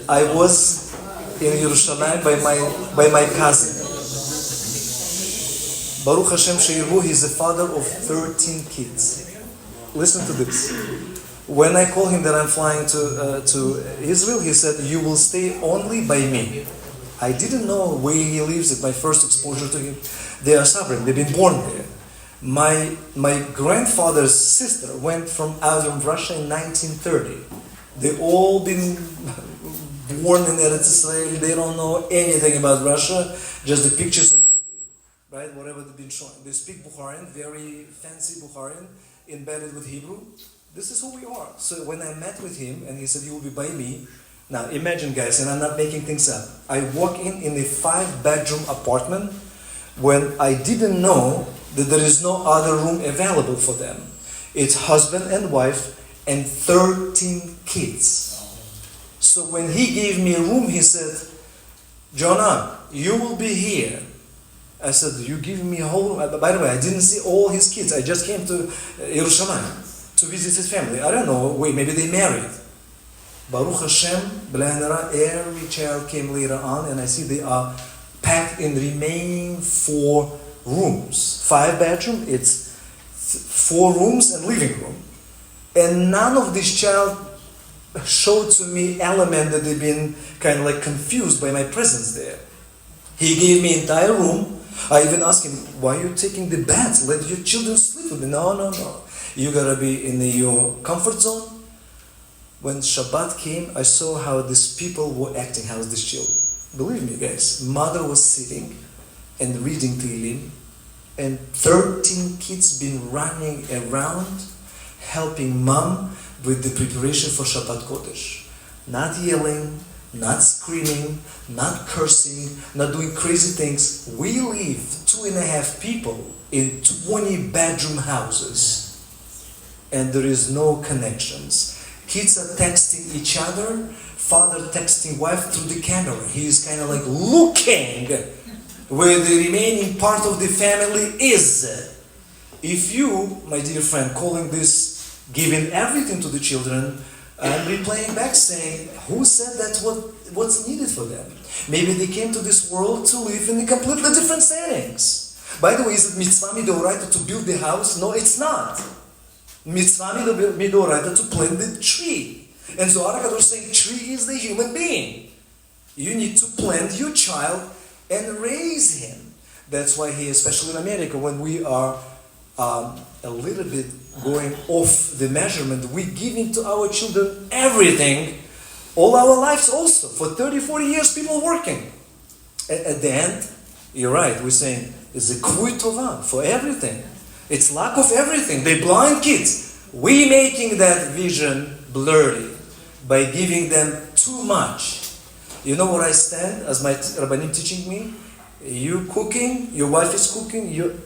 I was in Yerushalayim by my cousin. Baruch Hashem Sheirhu, he's the father of 13 kids. Listen to this. When I call him that I'm flying to Israel, he said, "You will stay only by me." I didn't know where he lives. It's my first exposure to him. They are suffering. They've been born there. My grandfather's sister went out of Russia in 1930. They all been born in Eretz Israel. They don't know anything about Russia, just the pictures and movies, right? Whatever they've been showing. They speak Bukharan, very fancy Bukharan, embedded with Hebrew. This is who we are. So when I met with him and he said, "You will be by me." Now imagine, guys, and I'm not making things up. I walk in a 5-bedroom apartment when I didn't know that there is no other room available for them. It's husband and wife and 13 kids. So when he gave me a room, he said, "Jonah, you will be here." I said, "You give me a whole..." By the way, I didn't see all his kids. I just came to Yerushalayim to visit his family. I don't know, wait, maybe they married. Baruch Hashem, every child came later on, and I see they are packed in remaining 4 rooms. 5-bedroom, it's 4 rooms and living room. And none of these child showed to me element that they've been kind of like confused by my presence there. He gave me entire room. I even asked him, "Why are you taking the beds? Let your children sleep with me." No. You gotta be in your comfort zone. When Shabbat came, I saw how these people were acting, how these children. Believe me, guys, mother was sitting and reading Tehillim, and 13 kids been running around, helping mom with the preparation for Shabbat Kodesh. Not yelling, not screaming, not cursing, not doing crazy things. We live 2.5 people in 20 bedroom houses. And there is no connections. Kids are texting each other, father texting wife through the camera. He is kind of like looking where the remaining part of the family is. If you, my dear friend, calling this giving everything to the children, and replaying back saying, who said that's what's needed for them? Maybe they came to this world to live in completely different settings. By the way, is it mitzvah midoraita to build the house? No, it's not. Mitzvah midoraita to plant the tree. And Zohar HaKadosh is saying tree is the human being. You need to plant your child and raise him. That's why here, especially in America, when we are a little bit going off the measurement, we give into our children everything, all our lives also. For 30, 40 years, people working. At the end, you're right, we're saying, it's a kvui tova for everything. It's lack of everything. They blind kids. We making that vision blurry by giving them too much. You know where I stand, as my Rabbanim teaching me? You cooking, your wife is cooking, you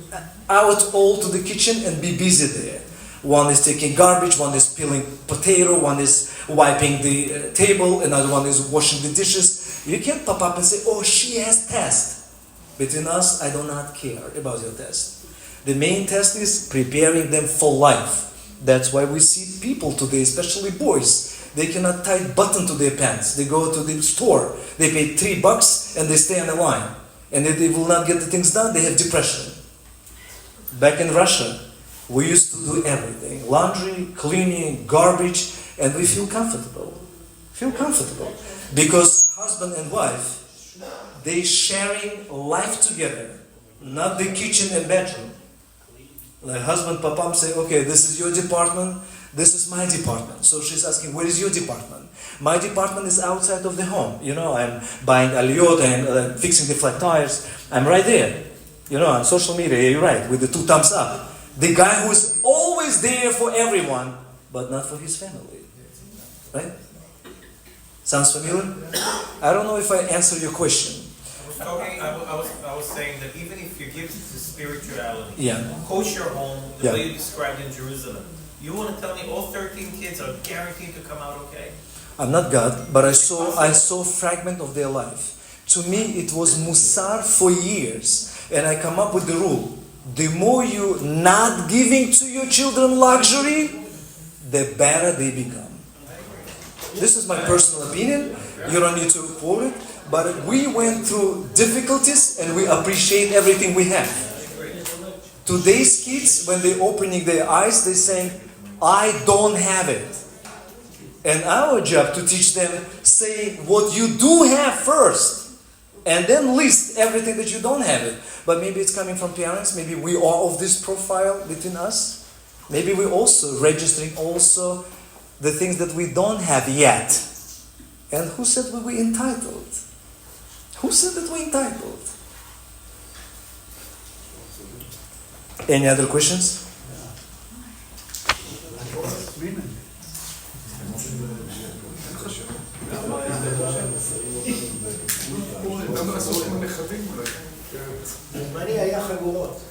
out all to the kitchen and be busy there. One is taking garbage, one is peeling potato, one is wiping the table, another one is washing the dishes. You can't pop up and say, oh, she has test. Between us, I do not care about your test. The main test is preparing them for life. That's why we see people today, especially boys, they cannot tie button to their pants. They go to the store, they pay $3 and they stay on the line. And if they will not get the things done, they have depression. Back in Russia, we used to do everything. Laundry, cleaning, garbage, and we feel comfortable. Feel comfortable. Because husband and wife, they sharing life together. Not the kitchen and bedroom. The husband, papam say, okay, this is your department, this is my department. So she's asking, where is your department? My department is outside of the home. You know, I'm buying aliyot and fixing the flat tires. I'm right there. You know, on social media, you're right, with the 2 thumbs up. The guy who is always there for everyone, but not for his family. Right? Sounds familiar? I don't know if I answered your question. I was saying that even if you give to spirituality, Yeah. kosher home, the Yeah. way you described in Jerusalem, you want to tell me all 13 kids are guaranteed to come out okay? I'm not God, but I saw fragment of their life. To me, it was musar for years. And I come up with the rule. The more you not giving to your children luxury, the better they become. This is my personal opinion. You don't need to quote it. But we went through difficulties and we appreciate everything we have. Today's kids, when they're opening their eyes, they're saying, I don't have it. And our job to teach them, say what you do have first. And then list everything that you don't have it. But maybe it's coming from parents. Maybe we are of this profile between us. Maybe we're also registering also the things that we don't have yet. And who said we were entitled? Who said that we're entitled? Any other questions? זמני היה חגורות.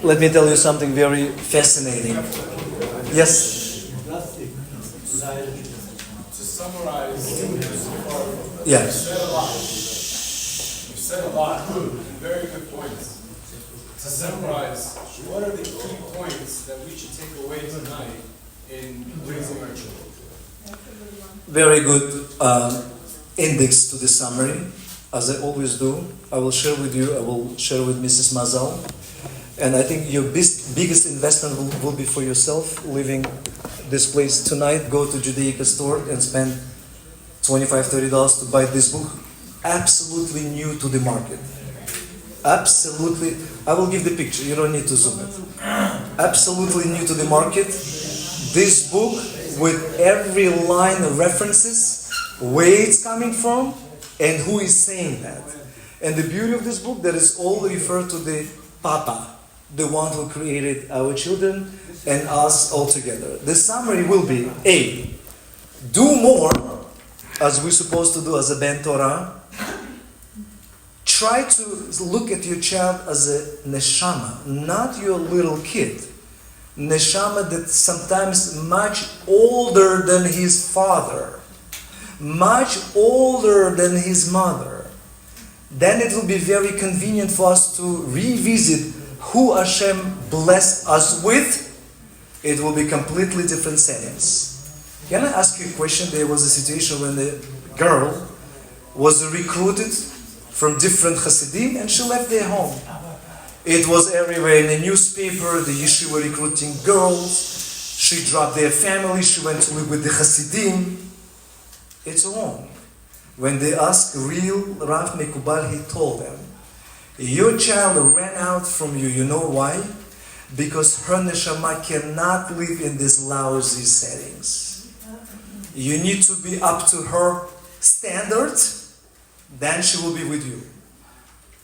Let me tell you something very fascinating. Yes? To summarize, Yeah. you said a lot, very good points. To summarize, what are the key points that we should take away tonight in raising our children? Very good index to the summary. As I always do, I will share with you, I will share with Mrs. Mazal. And I think your biggest investment will be for yourself, leaving this place tonight. Go to Judaica store and spend $25, $30 to buy this book. Absolutely new to the market. Absolutely. I will give the picture. You don't need to zoom it. Absolutely new to the market. This book with every line of references, where it's coming from, and who is saying that. And the beauty of this book, that is all referred to the Papa. the one who created our children and us all together. The summary will be A. Do more as we're supposed to do as a Ben Torah. Try to look at your child as a neshama, not your little kid. Neshama that sometimes much older than his father, much older than his mother. Then it will be very convenient for us to revisit who Hashem blessed us with. It will be completely different settings. Can I ask you a question? There was a situation when the girl was recruited from different Hasidim and she left their home. It was everywhere in the newspaper, the yeshiva recruiting girls. She dropped their family, she went to live with the Hasidim. It's wrong. When they asked real Rav Mekubal, he told them, your child ran out from you. You know why? Because her neshama cannot live in these lousy settings. You need to be up to her standards, then she will be with you.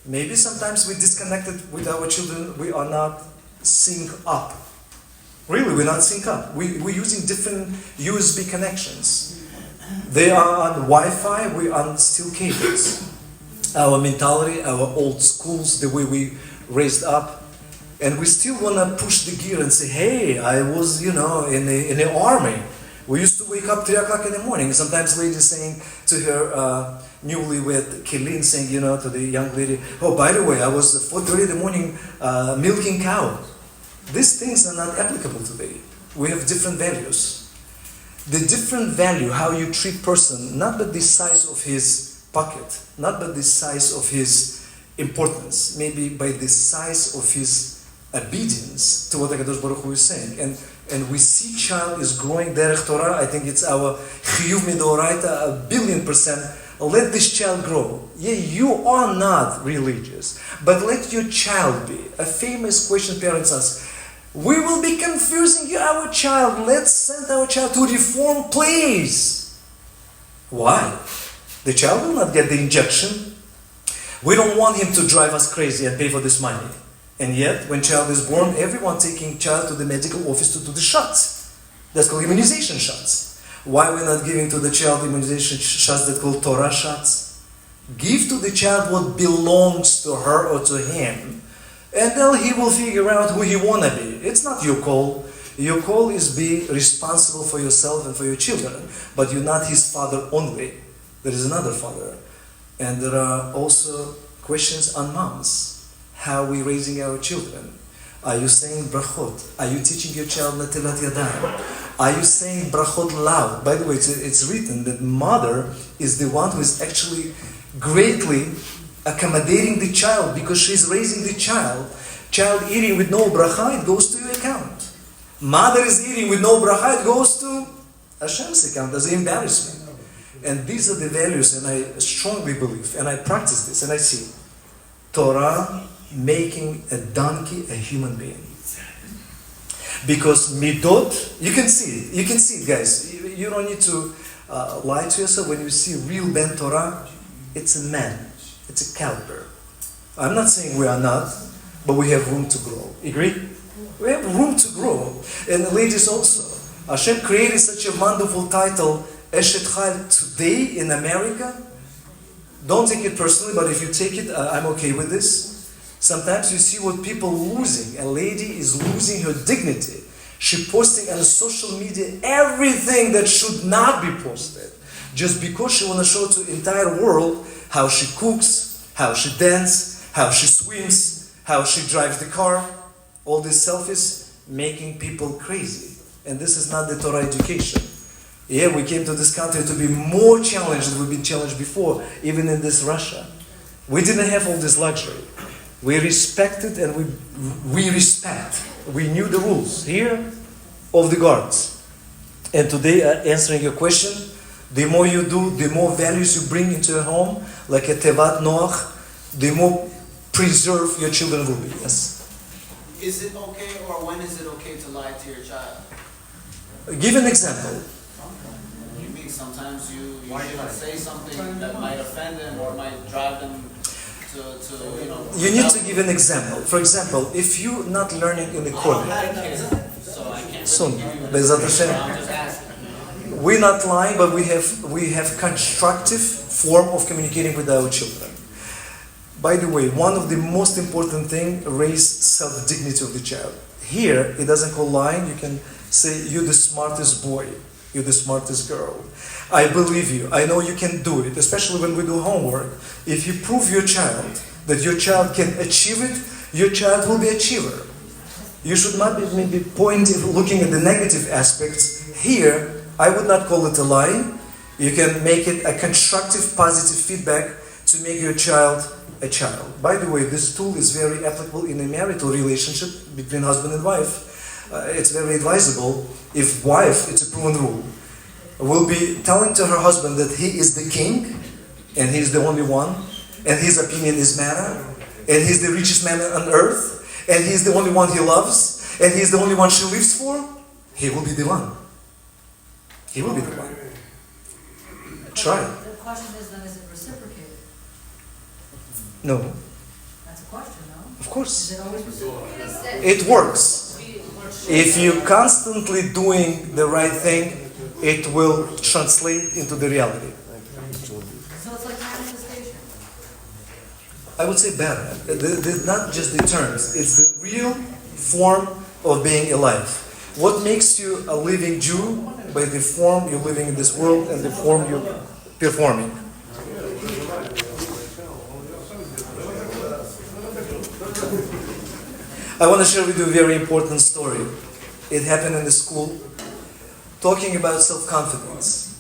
Maybe sometimes we disconnected with our children, we are not sync up. Really, we're not sync up. We're using different USB connections. They are on Wi-Fi, we are on steel cables. Our mentality, our old schools, the way we raised up, and we still want to push the gear and say, hey, I was, in the army. We used to wake up 3 o'clock in the morning. Sometimes ladies saying to her newlywed Kelin, saying, to the young lady, oh, by the way, I was at 4:30 in the morning milking cow. These things are not applicable today. We have different values. The different value, how you treat person, not by the size of his pocket, not by the size of his importance, maybe by the size of his obedience to what HaKadosh Baruch Hu is saying. And we see child is growing derech Torah. I think it's our chiyuv midoraita, 1,000,000,000%. Let this child grow. Yeah, you are not religious, but let your child be. A famous question parents ask, we will be confusing our child. Let's send our child to reform, please. Why? The child will not get the injection. We don't want him to drive us crazy and pay for this money. And yet, when child is born, everyone taking child to the medical office to do the shots. That's called immunization shots. Why we're not giving to the child immunization shots that called Torah shots? Give to the child what belongs to her or to him, and then he will figure out who he wanna be. It's not your call. Your call is be responsible for yourself and for your children, but you're not his father only. There is another father. And there are also questions on moms. How are we raising our children? Are you saying brachot? Are you teaching your child netilat yadayim? Are you saying brachot loud? By the way, it's written that mother is the one who is actually greatly accommodating the child because she's raising the child. Child eating with no bracha, it goes to your account. Mother is eating with no bracha, it goes to Hashem's account as an embarrassment. And these are the values, and I strongly believe, and I practice this, and I see Torah making a donkey a human being. Because midot, you can see it, guys. You don't need to lie to yourself. When you see real Ben Torah, it's a man, it's a caliber. I'm not saying we are not, but we have room to grow. Agree? We have room to grow. And the ladies also. Hashem created such a wonderful title, Eshet Chayil, today in America. Don't take it personally, but if you take it, I'm okay with this. Sometimes you see what people losing. A lady is losing her dignity. She posting on social media everything that should not be posted. Just because she want to show to the entire world how she cooks, how she dances, how she swims, how she drives the car. All these selfies making people crazy. And this is not the Torah education. Yeah, we came to this country to be more challenged than we've been challenged before, even in this Russia. We didn't have all this luxury. We respected and we respect. We knew the rules here of the guards. And today, answering your question, the more you do, the more values you bring into your home, like a Tevat Noach, the more preserved your children will be. Yes. Is it okay, or when is it okay to lie to your child? Give an example. You mean sometimes you shouldn't say something that might offend them or might drive them You need to give an example. For example, if you're not learning in the I don't Quran, have kids, so I can't. soon, Be'ezat Hashem, I'm just asking. we're not lying, but we have constructive form of communicating with our children. By the way, one of the most important thing, raise self-dignity of the child. Here, it doesn't call lying. You can say, you're the smartest boy. You're the smartest girl. I believe you. I know you can do it, especially when we do homework. If you prove your child that your child can achieve it, your child will be an achiever. You should not be maybe looking at the negative aspects. Here, I would not call it a lie. You can make it a constructive, positive feedback to make your child a child. By the way, this tool is very applicable in a marital relationship between husband and wife. It's very advisable if wife, it's a proven rule, will be telling to her husband that he is the king and he's the only one and his opinion is matter and he's the richest man on earth and he's the only one he loves and he's the only one she lives for, he will be the one. He will be the one. Try. The question is then, is it reciprocated? No, That's a question, no? of course. Is it always reciprocated? It works. If you're constantly doing the right thing, it will translate into the reality. So it's like manifestation. I would say better. Not just the terms, it's the real form of being alive. What makes you a living Jew? By the form you're living in this world and the form you're performing. I want to share with you a very important story. It happened in the school, talking about self-confidence.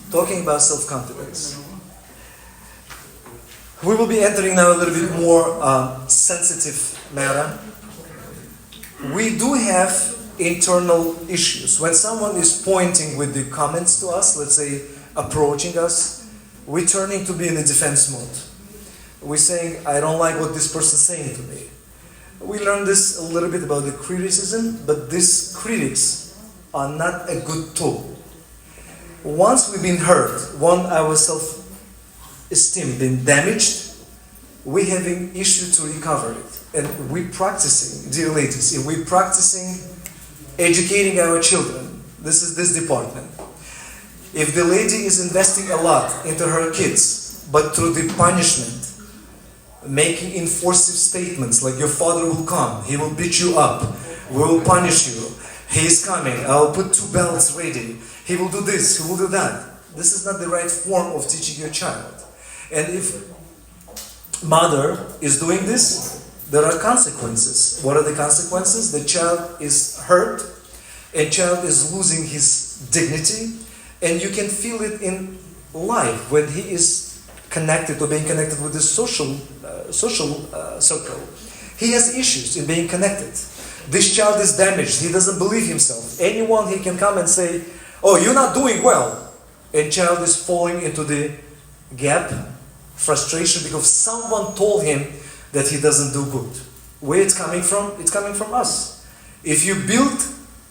We will be entering now a little bit more sensitive matter. We do have internal issues. When someone is pointing with the comments to us, let's say approaching us, we're turning to be in a defense mode. We're saying, I don't like what this person's saying to me. We learned this a little bit about the criticism, but these critics are not a good tool. Once we've been hurt, once our self-esteem been damaged, we're having issue to recover it. And we're practicing, dear ladies, if we're practicing educating our children, this is this department. If the lady is investing a lot into her kids, but through the punishment, making enforcing statements like your father will come, he will beat you up, we will punish you, he is coming, I'll put 2 belts ready, he will do this, he will do that. This is not the right form of teaching your child. And if mother is doing this, there are consequences. What are the consequences? The child is hurt, and child is losing his dignity, and you can feel it in life when he is connected or being connected with the social circle. He has issues in being connected. This child is damaged. He doesn't believe himself. Anyone he can come and say, oh, you're not doing well. And child is falling into the gap, frustration, because someone told him that he doesn't do good. Where it's coming from? It's coming from us. If you build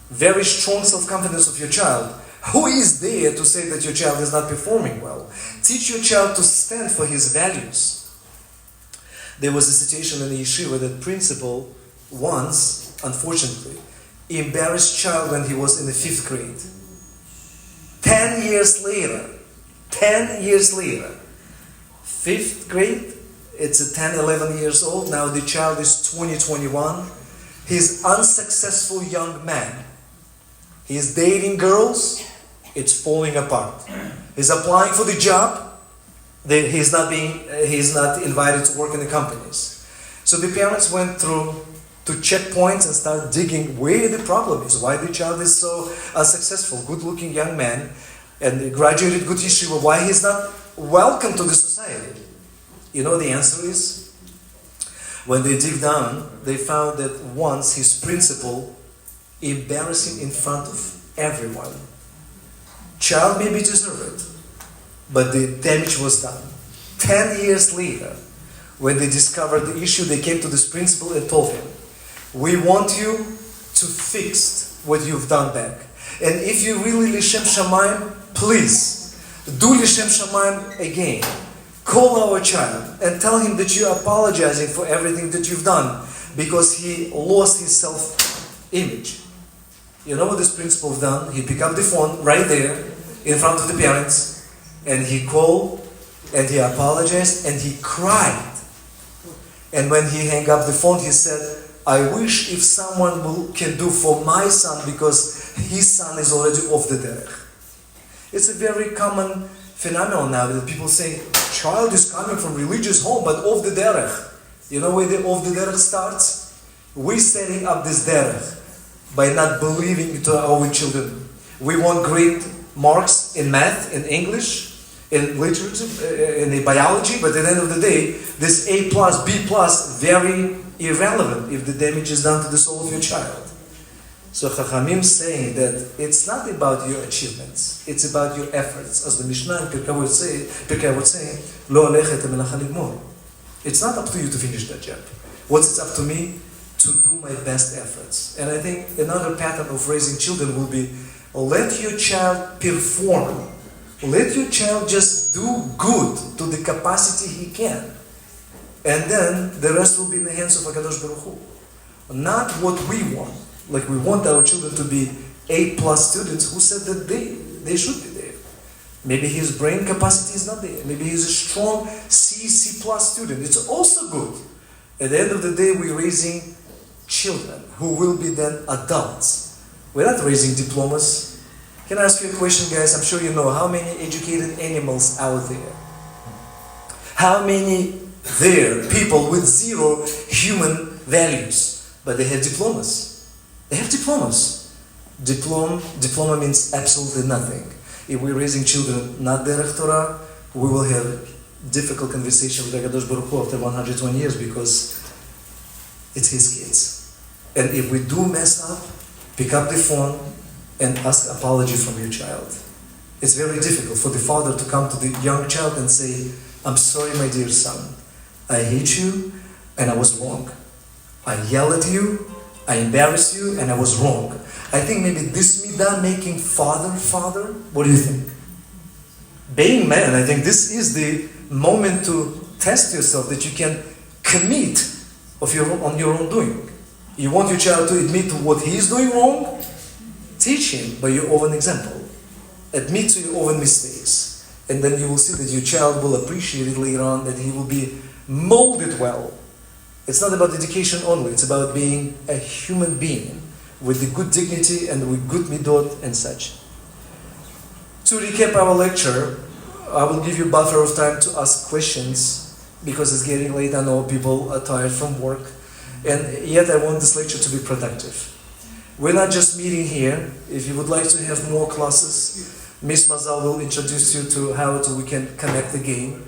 very strong self-confidence of your child, who is there to say that your child is not performing well? Teach your child to stand for his values. There was a situation in the yeshiva that principal once, unfortunately, embarrassed child when he was in the 5th grade. 10 years later, 5th grade, it's a 10, 11 years old, now the child is 20, 21. He's unsuccessful young man. He's dating girls, it's falling apart. He's applying for the job, he's not invited to work in the companies. So the parents went through to checkpoints and started digging where the problem is, why the child is so unsuccessful, good-looking young man, and graduated good yeshiva, why he's not welcome to the society. You know the answer is? When they dig down, they found that once his principal embarrassed him in front of everyone. Child maybe deserved it, but the damage was done. 10 years later, when they discovered the issue, they came to this principal and told him, we want you to fix what you've done back. And if you really Lishem Shamayim, please, do Lishem Shamayim again. call our child and tell him that you're apologizing for everything that you've done because he lost his self-image. You know what this principal done? He picked up the phone right there in front of the parents and he called and he apologized and he cried. And when he hung up the phone, he said, I wish if someone can do for my son because his son is already off the derech. It's a very common phenomenon now that people say, child is coming from religious home but off the derech. You know where the off the derech starts? We're setting up this derech by not believing to our own children. We want great marks in math, in English, in literature, in biology, but at the end of the day, this A+, B+, very irrelevant if the damage is done to the soul of your child. So Chachamim saying that it's not about your achievements, it's about your efforts. As the Mishnah in Pirkei would say, Lo alechet melacha ligmor. It's not up to you to finish that job. What's it up to me? To do my best efforts. And I think another pattern of raising children will be, let your child perform. Let your child just do good to the capacity he can. And then the rest will be in the hands of HaKadosh Baruch Hu. Not what we want. Like we want our children to be A+ students. Who said that they should be there? Maybe his brain capacity is not there. Maybe he's a strong C+ student. It's also good. At the end of the day, we're raising children who will be then adults. We're not raising diplomas. Can I ask you a question, guys? I'm sure you know how many educated animals out there. How many there people with zero human values, but they have diplomas. They have diplomas. Diploma means absolutely nothing. If we're raising children not derech Torah, we will have difficult conversation with HaKadosh Baruch Hu after 120 years because it's his kids. And if we do mess up, pick up the phone and ask apology from your child. It's very difficult for the father to come to the young child and say, I'm sorry, my dear son. I hate you and I was wrong. I yelled at you, I embarrassed you, and I was wrong. I think maybe this midah making father, what do you think? Being man, I think this is the moment to test yourself that you can commit on your own doing. You want your child to admit to what he is doing wrong? Teach him by your own example. Admit to your own mistakes. And then you will see that your child will appreciate it later on, that he will be molded well. It's not about education only, it's about being a human being with the good dignity and with good midot and such. To recap our lecture, I will give you a buffer of time to ask questions because it's getting late. I know people are tired from work, and yet I want this lecture to be productive. We're not just meeting here. If you would like to have more classes, Miss Mazal will introduce you to how we can connect again.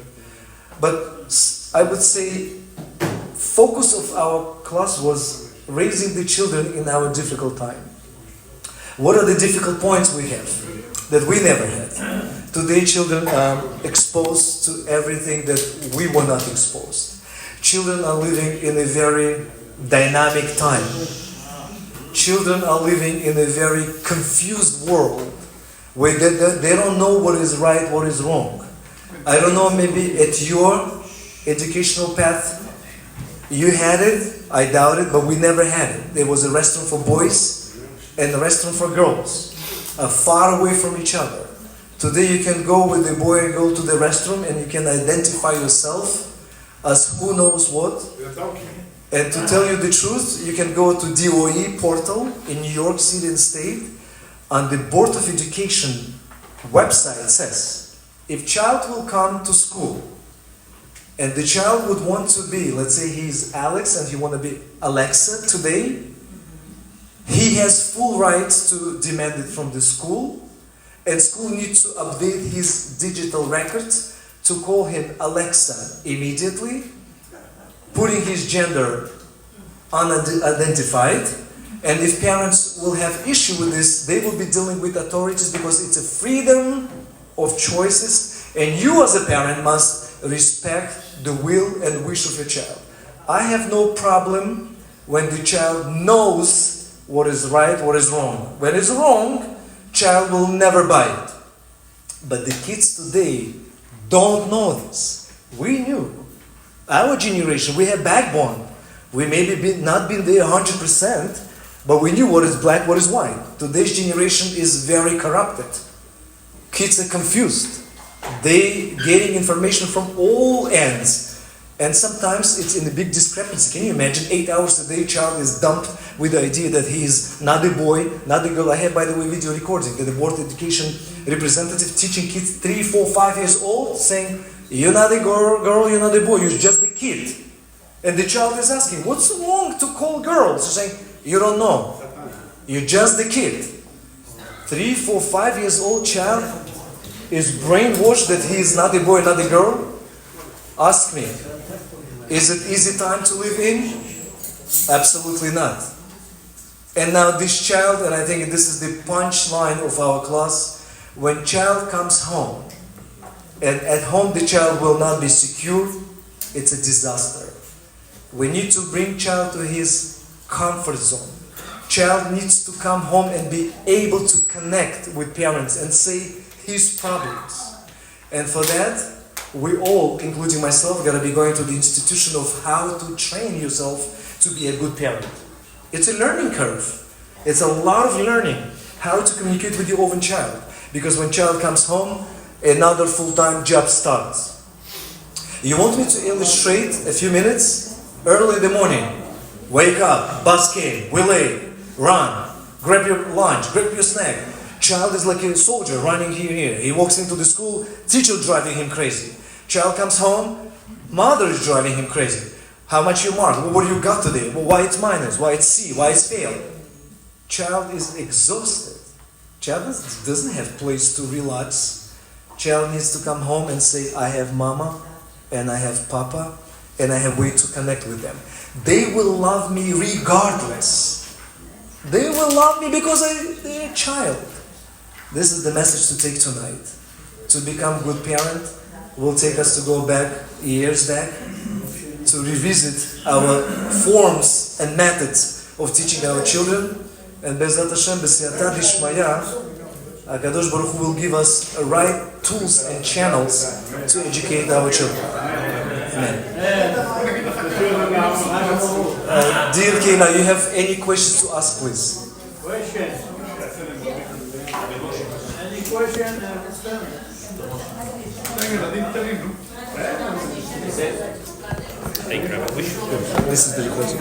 But I would say focus of our class was raising the children in our difficult time. What are the difficult points we have that we never had? Today children are exposed to everything that we were not exposed. Children are living in a very dynamic time. Children are living in a very confused world where they don't know what is right, what is wrong. I don't know, maybe at your educational path, you had it, I doubt it, but we never had it. There was a restroom for boys and a restroom for girls, far away from each other. Today you can go with the boy and go to the restroom and you can identify yourself as who knows what. And to tell you the truth, you can go to DOE portal in New York City and State. On the Board of Education website, it says, if child will come to school and the child would want to be, let's say he's Alex and he want to be Alexa today, he has full rights to demand it from the school, and school needs to update his digital records to call him Alexa immediately, putting his gender unidentified. And if parents will have issue with this, they will be dealing with authorities because it's a freedom of choices, and you as a parent must respect the will and wish of your child. I have no problem when the child knows what is right, what is wrong. When it's wrong, child will never buy it. But the kids today don't know this. We knew. Our generation, we have backbone. We maybe not been there 100%, but we knew what is black, what is white. Today's generation is very corrupted. Kids are confused. They getting information from all ends. And sometimes it's in a big discrepancy. Can you imagine 8 hours a day child is dumped with the idea that he is not a boy, not a girl. I have, by the way, video recording that the board education representative teaching kids 3, 4, 5 years old saying, you're not a girl, you're not a boy, you're just a kid. And the child is asking, what's wrong to call girls? She's saying, you don't know. You're just a kid. 3, 4, 5 years old child is brainwashed that he is not a boy, not a girl. Ask me, is it easy time to live in? Absolutely not. And now this child, and I think this is the punchline of our class, when child comes home, and at home the child will not be secure, it's a disaster. We need to bring child to his comfort zone. Child needs to come home and be able to connect with parents and say his problems. And for that, we all, including myself, gotta be going to the institution of how to train yourself to be a good parent. It's a learning curve. It's a lot of learning how to communicate with your own child. Because when child comes home, another full-time job starts. You want me to illustrate a few minutes? Early in the morning, wake up, bus came, we late, run, grab your lunch, grab your snack. Child is like a soldier running here. He walks into the school, teacher driving him crazy. Child comes home, mother is driving him crazy. How much you mark? What you got today? Why it's minus? Why it's C? Why it's fail? Child is exhausted. Child doesn't have place to relax. Child needs to come home and say, I have mama, and I have papa, and I have way to connect with them. They will love me regardless. They will love me because they're a child. This is the message to take tonight. To become good parent will take us to go back, years back, to revisit our forms and methods of teaching our children. And Bezrat Hashem, B'siyata Dishmaya, HaKadosh Baruch Hu will give us the right tools and channels to educate our children. Amen. Dear Kayla, you have any questions to ask, please? Question. Any question? Thank you, Rabbi. This is the recording.